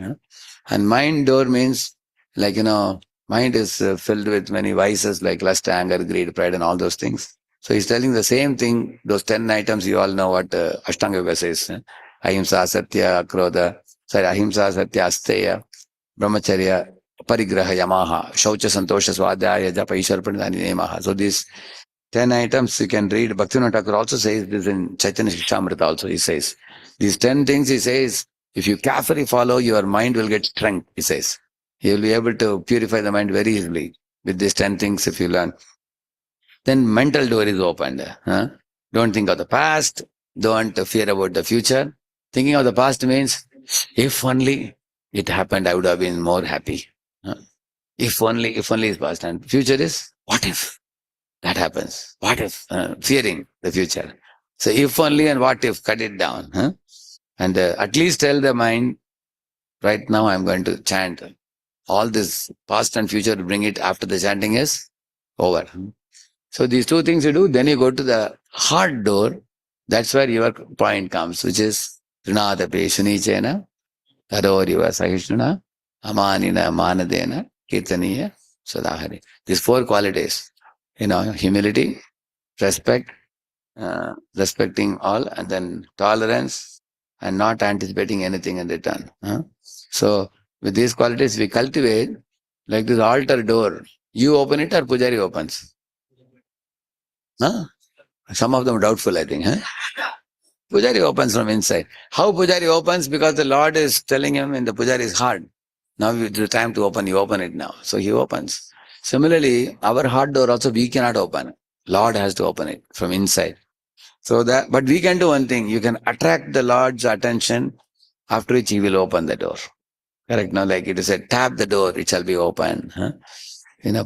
And mind door means, mind is filled with many vices like lust, anger, greed, pride, and all those things. So he's telling the same thing, those 10 items, you all know what Ashtanga Yoga says. Ahimsa, Satya, Ahimsa, Satya, Asteya, Brahmacharya, Parigraha, Yamaha, Shaucha, Santosha, Swadhyaya, Japa, Ishwar, Pranidhani, Nemaha. So these 10 items you can read. Bhaktivinoda Thakur also says this in Chaitanya Shikshamrita also. He says, these 10 things he says, if you carefully follow, your mind will get strength, he says. You will be able to purify the mind very easily with these 10 things if you learn. Then mental door is opened. Don't think of the past. Don't fear about the future. Thinking of the past means, if only it happened, I would have been more happy. If only is past, and future is what if that happens? What if? Fearing the future. So if only and what if, cut it down. Huh? And at least tell the mind, right now I'm going to chant. All this past and future, bring it after the chanting is over. So these two things you do, then you go to the heart door. That's where your point comes, which is Rinadape Shunichena, Tadoriva Sahishnuna, Amanina Manadena, Kirtaniya, Sudahari. These four qualities, humility, respect, respecting all, and then tolerance, and not anticipating anything in return. So with these qualities we cultivate, like this altar door. You open it or Pujari opens? Huh? Some of them doubtful, I think. Huh? Pujari opens from inside. How Pujari opens? Because the Lord is telling him in the Pujari's heart. Now it's the time to open. You open it now. So he opens. Similarly, our heart door also we cannot open. Lord has to open it from inside. So that, but we can do one thing. You can attract the Lord's attention, after which he will open the door. Correct? Now, like it is said, tap the door, it shall be open. Huh?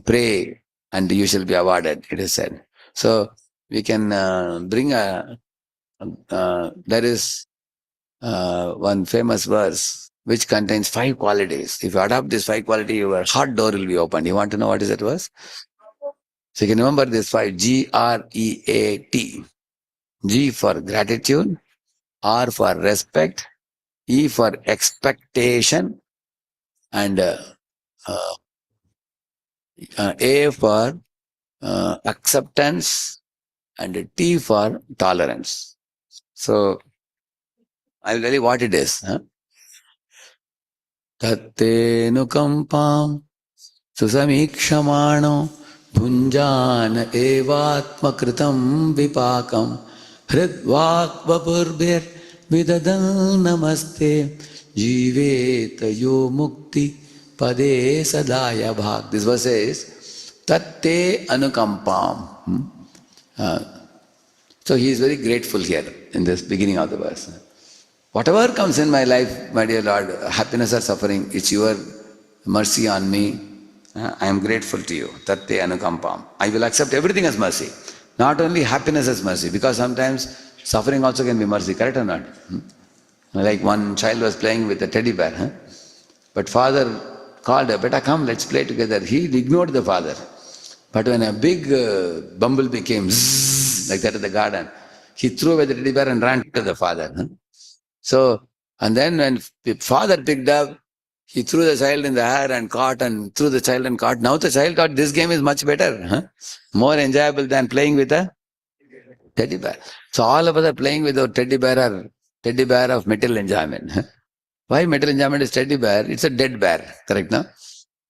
Pray and you shall be awarded, it is said. So we can bring there is one famous verse which contains 5 qualities. If you adopt this 5 quality, your heart door will be opened. You want to know what is that verse? So you can remember this 5, G-R-E-A-T. G for gratitude, R for respect, E for expectation, and A for acceptance, and T for tolerance. So I will tell you what it is. Tatte nukampam susamikshamaano bhunjana evatmakritam vipakam hridvakvapurbir vidadan namaste jiveta yo mukti pade sadaya bhag. This verse says, Tatte anukampam. So he is very grateful here in this beginning of the verse. Whatever comes in my life, my dear Lord, happiness or suffering, it's your mercy on me. I am grateful to you. Tatte anukampam. I will accept everything as mercy. Not only happiness as mercy, because sometimes suffering also can be mercy, correct or not? Like one child was playing with a teddy bear. But father called her, Beta, come, let's play together. He ignored the father. But when a big bumblebee came, zzz, like that in the garden, he threw away the teddy bear and ran to the father. So, and then when the father picked up, he threw the child in the air and caught, and threw the child and caught. Now the child thought this game is much better, more enjoyable than playing with a teddy bear. So all of us are playing with our teddy bear or teddy bear of material enjoyment. Why material enjoyment is teddy bear? It's a dead bear, correct, no?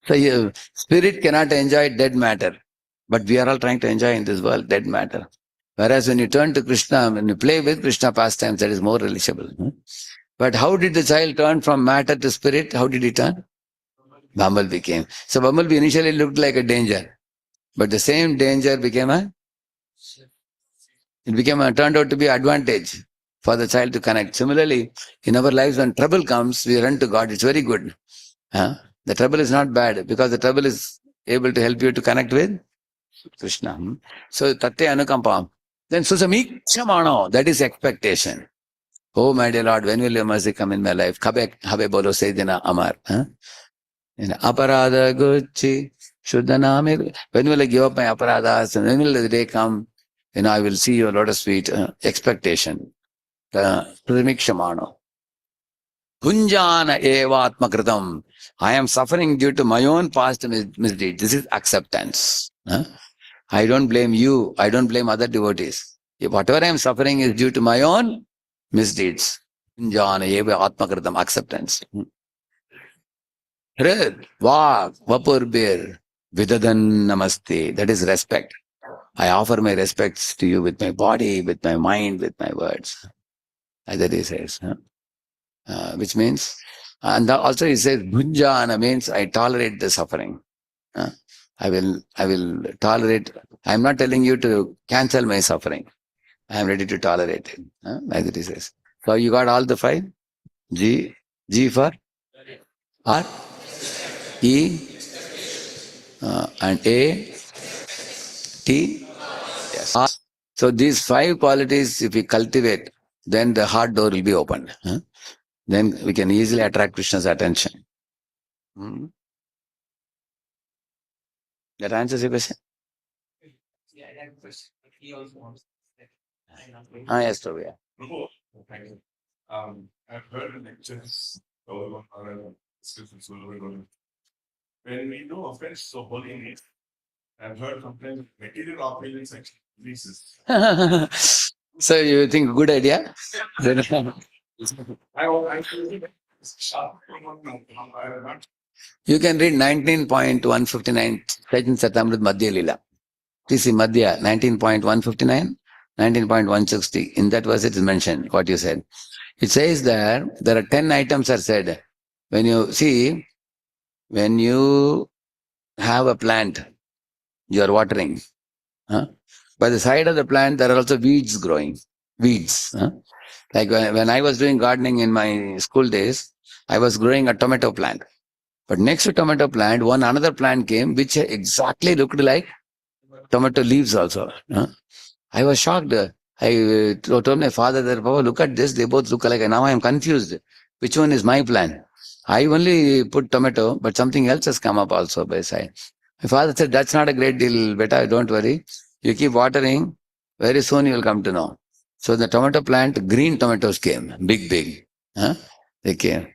So spirit cannot enjoy dead matter. But we are all trying to enjoy in this world dead matter. Whereas when you turn to Krishna, when you play with Krishna pastimes, that is more relishable. But how did the child turn from matter to spirit? How did he turn? Bumblebee came. So Bumblebee initially looked like a danger. But the same danger turned out to be an advantage for the child to connect. Similarly, in our lives, when trouble comes, we run to God. It's very good. The trouble is not bad, because the trouble is able to help you to connect with Krishna. So, tatte anukampam. Then susamikshamaano, that is expectation. Oh, my dear Lord, when will your mercy come in my life? Habe bolo sedina amar. Aparada guchi shuddhanami. When will I give up my aparadas? And when will the day come? I will see your lotus feet. Expectation. Susamikshamaano. Punjana eva atmakritam. I am suffering due to my own past misdeeds. This is acceptance. I don't blame you. I don't blame other devotees. If whatever I am suffering is due to my own misdeeds. Punjana eva atmakritam. Acceptance. Hrid, vak, vapurbir, vidadan namaste. That is respect. I offer my respects to you with my body, with my mind, with my words. As he says. Which means, and also he says, bhunjana means I tolerate the suffering. I will tolerate. I am not telling you to cancel my suffering. I am ready to tolerate it. As it says. So you got all the 5. G for R, E, and A, T, yes. So these 5 qualities, if we cultivate, then the heart door will be opened. Then we can easily attract Krishna's attention. Hmm? That answers your question? Yeah, I have a question. He also wants that. Yes, Toby. Prabhu, I've heard in lectures over discussions when we do offense so holy name, I've heard sometimes material opulence actually increases. So you think good idea? Then I sharp. you can read 19.159 Chaitanya Satamrit Madhya Lila. Please see Madhya 19.159, 19.160. In that verse it is mentioned what you said. It says there are 10 items are said. When you see, when you have a plant, you are watering. By the side of the plant, there are also weeds growing. Weeds. Like when I was doing gardening in my school days, I was growing a tomato plant. But next to tomato plant, another plant came which exactly looked like tomato leaves also. I was shocked. I told my father that, Papa, look at this. They both look alike. And now I am confused. Which one is my plant? I only put tomato, but something else has come up also by side. My father said, that's not a great deal, beta, don't worry. You keep watering, very soon you will come to know. So the tomato plant, green tomatoes came, big. They came.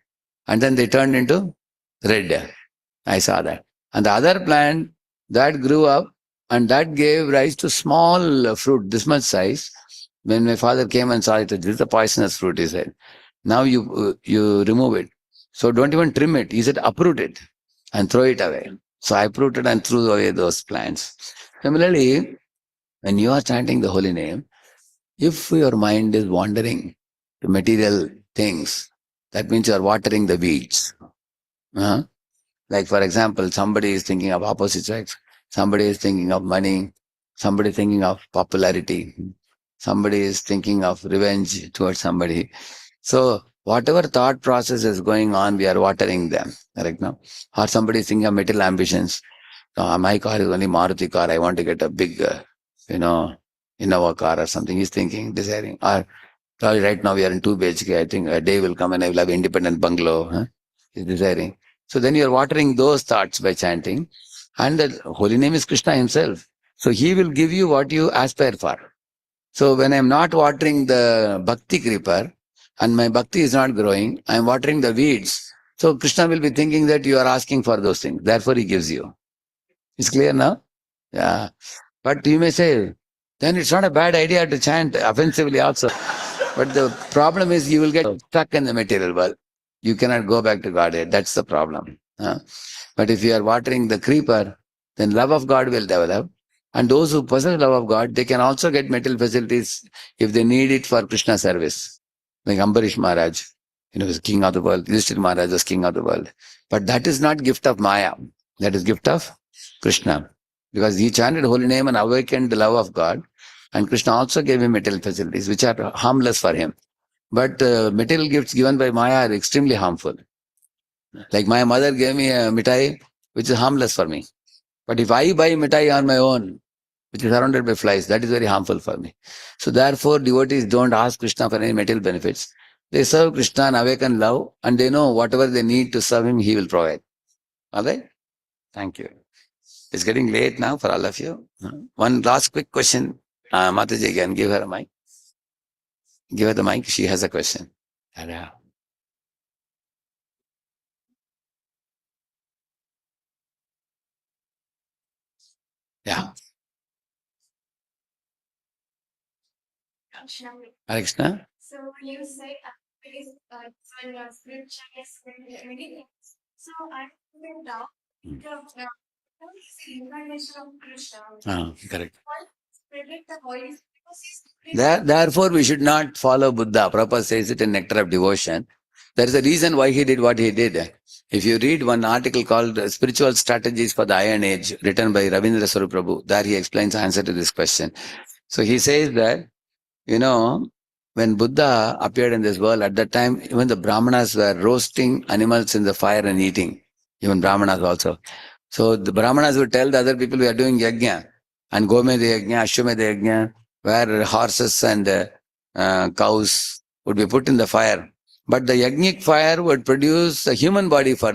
And then they turned into red. I saw that. And the other plant, that grew up and that gave rise to small fruit, this much size. When my father came and saw it, this is a poisonous fruit, he said. Now you remove it. So don't even trim it. He said, uproot it and throw it away. So I uprooted and threw away those plants. Similarly, when you are chanting the holy name, if your mind is wandering to material things, that means you are watering the weeds. Like for example, somebody is thinking of opposite sex, somebody is thinking of money, somebody is thinking of popularity, somebody is thinking of revenge towards somebody. So whatever thought process is going on, we are watering them, correct now? Or somebody is thinking of material ambitions. My car is only Maruti car. I want to get a big, Innova car or something. He's thinking, desiring. Or right now we are in 2 BHK. I think a day will come and I will have independent bungalow. He's desiring. So then you are watering those thoughts by chanting. And the holy name is Krishna himself. So he will give you what you aspire for. So when I am not watering the bhakti creeper and my bhakti is not growing, I am watering the weeds. So Krishna will be thinking that you are asking for those things. Therefore he gives you. It's clear now? Yeah. But you may say, then it's not a bad idea to chant offensively also. But the problem is you will get stuck in the material world. You cannot go back to Godhead. That's the problem. But if you are watering the creeper, then love of God will develop. And those who possess love of God, they can also get material facilities if they need it for Krishna service. Like Ambarish Maharaj, was king of the world. Yudhishthira Maharaj was king of the world. But that is not gift of Maya. That is gift of Krishna. Because he chanted holy name and awakened the love of God. And Krishna also gave him material facilities, which are harmless for him. But material gifts given by Maya are extremely harmful. Like my mother gave me a mitai, which is harmless for me. But if I buy mitai on my own, which is surrounded by flies, that is very harmful for me. So therefore, devotees don't ask Krishna for any material benefits. They serve Krishna and awaken love, and they know whatever they need to serve him, he will provide. All right? Thank you. It's getting late now for all of you. One last quick question. Mataji again, give her a mic. Give her the mic. She has a question. Yeah. Hare Krishna. So you say when your scripture is very so I went down the incarnation of Krishna. Correct. Why predict the Holy Spirit? Because he's Therefore, we should not follow Buddha. Prabhupada says it in Nectar of Devotion. There is a reason why he did what he did. If you read one article called Spiritual Strategies for the Iron Age, written by Ravindra Swarup Prabhu, there he explains the answer to this question. So he says that, when Buddha appeared in this world, at that time, even the Brahmanas were roasting animals in the fire and eating. Even Brahmanas also. So the Brahmanas would tell the other people we are doing yajna and Gomedha yajna, Ashwamedha yajna, where horses and cows would be put in the fire. But the yajnic fire would produce a human body for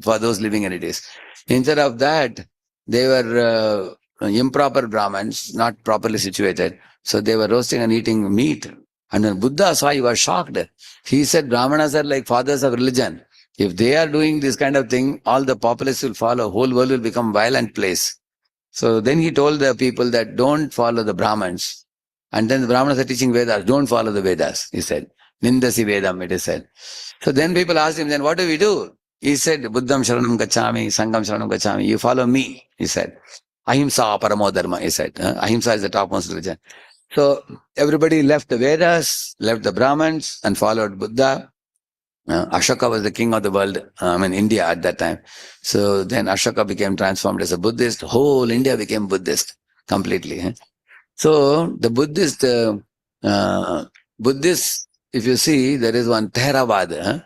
for those living entities. Instead of that, they were improper Brahmins, not properly situated. So they were roasting and eating meat. And when Buddha saw, he was shocked. He said, Brahmanas are like fathers of religion. If they are doing this kind of thing, all the populace will follow. Whole world will become violent place. So then he told the people that don't follow the Brahmins. And then the Brahmanas are teaching Vedas. Don't follow the Vedas, he said. Nindasi Vedam, it is said. So then people asked him, then what do we do? He said, Buddham Sharanam Gacchami, Sangam Sharanam Gacchami. You follow me, he said. Ahimsa Paramo Dharma, he said. Ahimsa is the topmost religion. So everybody left the Vedas, left the Brahmins, and followed Buddha. Ashoka was the king of the world, India at that time. So then Ashoka became transformed as a Buddhist. Whole India became Buddhist completely. So the Buddhist, if you see, there is one Theravada.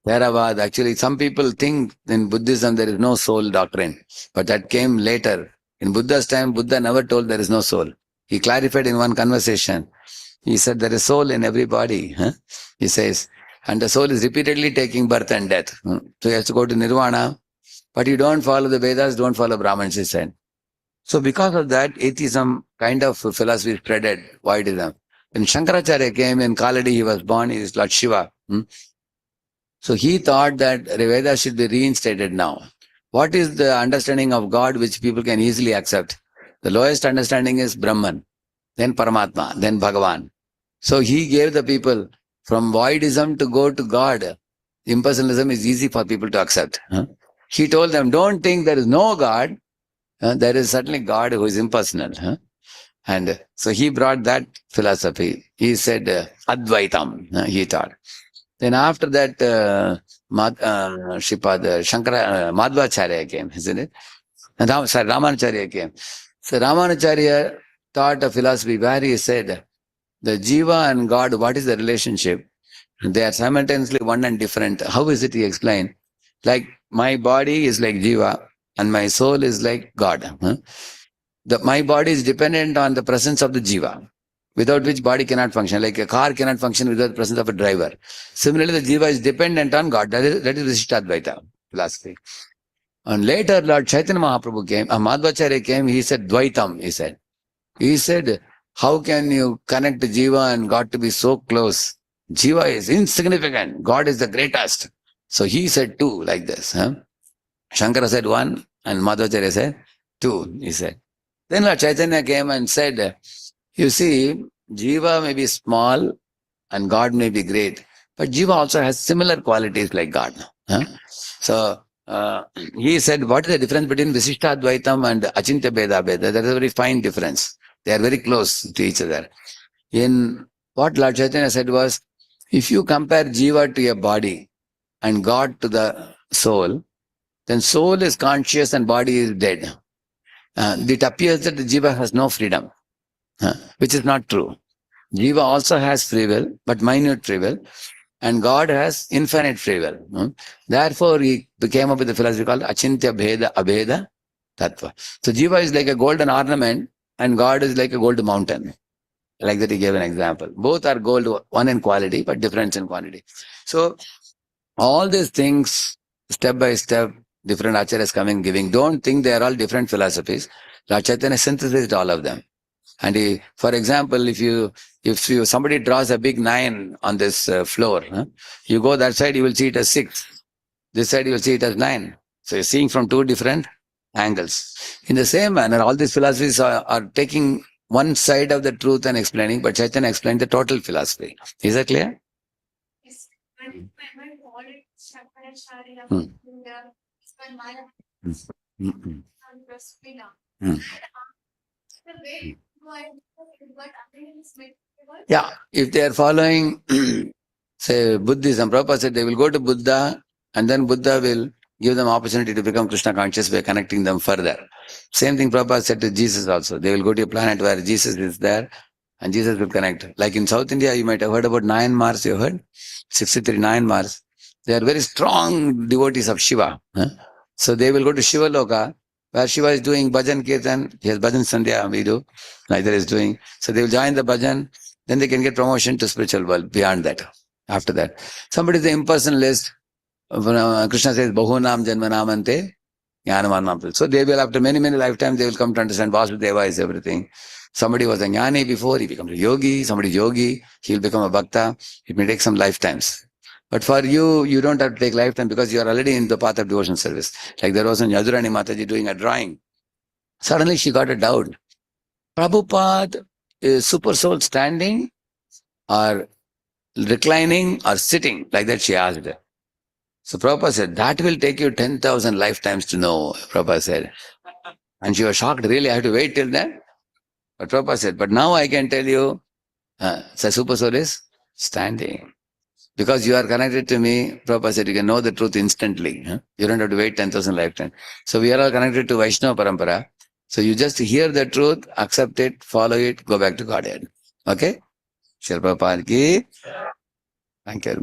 Theravada, actually, some people think in Buddhism there is no soul doctrine, but that came later. In Buddha's time, Buddha never told there is no soul. He clarified in one conversation. He said there is soul in every body. He says, and the soul is repeatedly taking birth and death. So he has to go to Nirvana, but you don't follow the Vedas, don't follow Brahmins, he said. So because of that, atheism kind of philosophy spreaded, voidism. When Shankaracharya came in Kaladi, he was born, he is Lord Shiva. So he thought that Vedas should be reinstated now. What is the understanding of God which people can easily accept? The lowest understanding is Brahman, then Paramatma, then Bhagavan. So he gave the people from voidism to go to God. Impersonalism is easy for people to accept. He told them, don't think there is no God. There is certainly God who is impersonal. And so he brought that philosophy. He said Advaitam, he taught. Then after that, Madhvacharya came, isn't it? And Ramanacharya came. So Ramanacharya taught a philosophy where he said, the Jiva and God, what is the relationship? They are simultaneously one and different. How is it, he explained? Like my body is like Jiva and my soul is like God. My body is dependent on the presence of the Jiva, without which body cannot function. Like a car cannot function without the presence of a driver. Similarly, the Jiva is dependent on God. That is Vishishtadvaita philosophy. And later, Lord Chaitanya Mahaprabhu came, Madhvacharya came, he said, Dvaitam, he said. He said, how can you connect Jiva and God to be so close? Jiva is insignificant. God is the greatest. So he said two like this. Shankara said one and Madhvacharya said two, he said. Then Lord Chaitanya came and said, you see, Jiva may be small and God may be great, but Jiva also has similar qualities like God. So he said, what is the difference between Visishtadvaitam and Achintya Bheda Bheda? There is a very fine difference. They are very close to each other. In what Lord Chaitanya said was, if you compare Jiva to a body and God to the soul, then soul is conscious and body is dead. It appears that the Jiva has no freedom, which is not true. Jiva also has free will, but minute free will, and God has infinite free will. Therefore, he came up with a philosophy called Achintya Bheda Abheda Tattva. So Jiva is like a golden ornament and God is like a gold mountain. Like that he gave an example. Both are gold, one in quality, but different in quantity. So all these things, step by step, different acharyas coming, giving. Don't think they are all different philosophies. Lord Chaitanya synthesized all of them. And for example, if somebody draws a big 9 on this floor, you go that side, you will see it as 6. This side, you will see it as 9. So you're seeing from two different angles. In the same manner, all these philosophies are taking one side of the truth and explaining, but Chaitanya explained the total philosophy. Is that clear? Yes. When Paul Shankaracharya, when Maya Mm-mm. and Rasmina, Mm. the way but again is made. Yeah, if they are following, say, Buddhism, Prabhupada said they will go to Buddha and then Buddha will give them opportunity to become Krishna conscious by connecting them further. Same thing Prabhupada said to Jesus also. They will go to a planet where Jesus is there and Jesus will connect. Like in South India, you might have heard about 9 Mars, you heard? 63 9 Mars. They are very strong devotees of Shiva. So they will go to Shiva Loka, where Shiva is doing bhajan kirtan. He has bhajan sandhya, we do. Neither is doing. So they will join the bhajan, then they can get promotion to spiritual world beyond that. After that. Somebody is the impersonalist. Krishna says, Bahunam Janmanamante Jnanamanam. So they will, after many, many lifetimes, they will come to understand Vasudeva is everything. Somebody was a jnani before, he becomes a yogi. Somebody is yogi, he will become a bhakta. It may take some lifetimes. But for you, you don't have to take lifetime because you are already in the path of devotion service. Like there was a Yadurani Mataji doing a drawing. Suddenly she got a doubt. Prabhupada is super soul standing or reclining or sitting? Like that she asked. So Prabhupada said, that will take you 10,000 lifetimes to know, Prabhupada said. And she was shocked, really, I have to wait till then? But Prabhupada said, but now I can tell you, the super soul is standing. Because you are connected to me, Prabhupada said, you can know the truth instantly. You don't have to wait 10,000 lifetimes. So we are all connected to Vaishnava Parampara. So you just hear the truth, accept it, follow it, go back to Godhead. Okay? Shri Prabhupada ki. Thank you.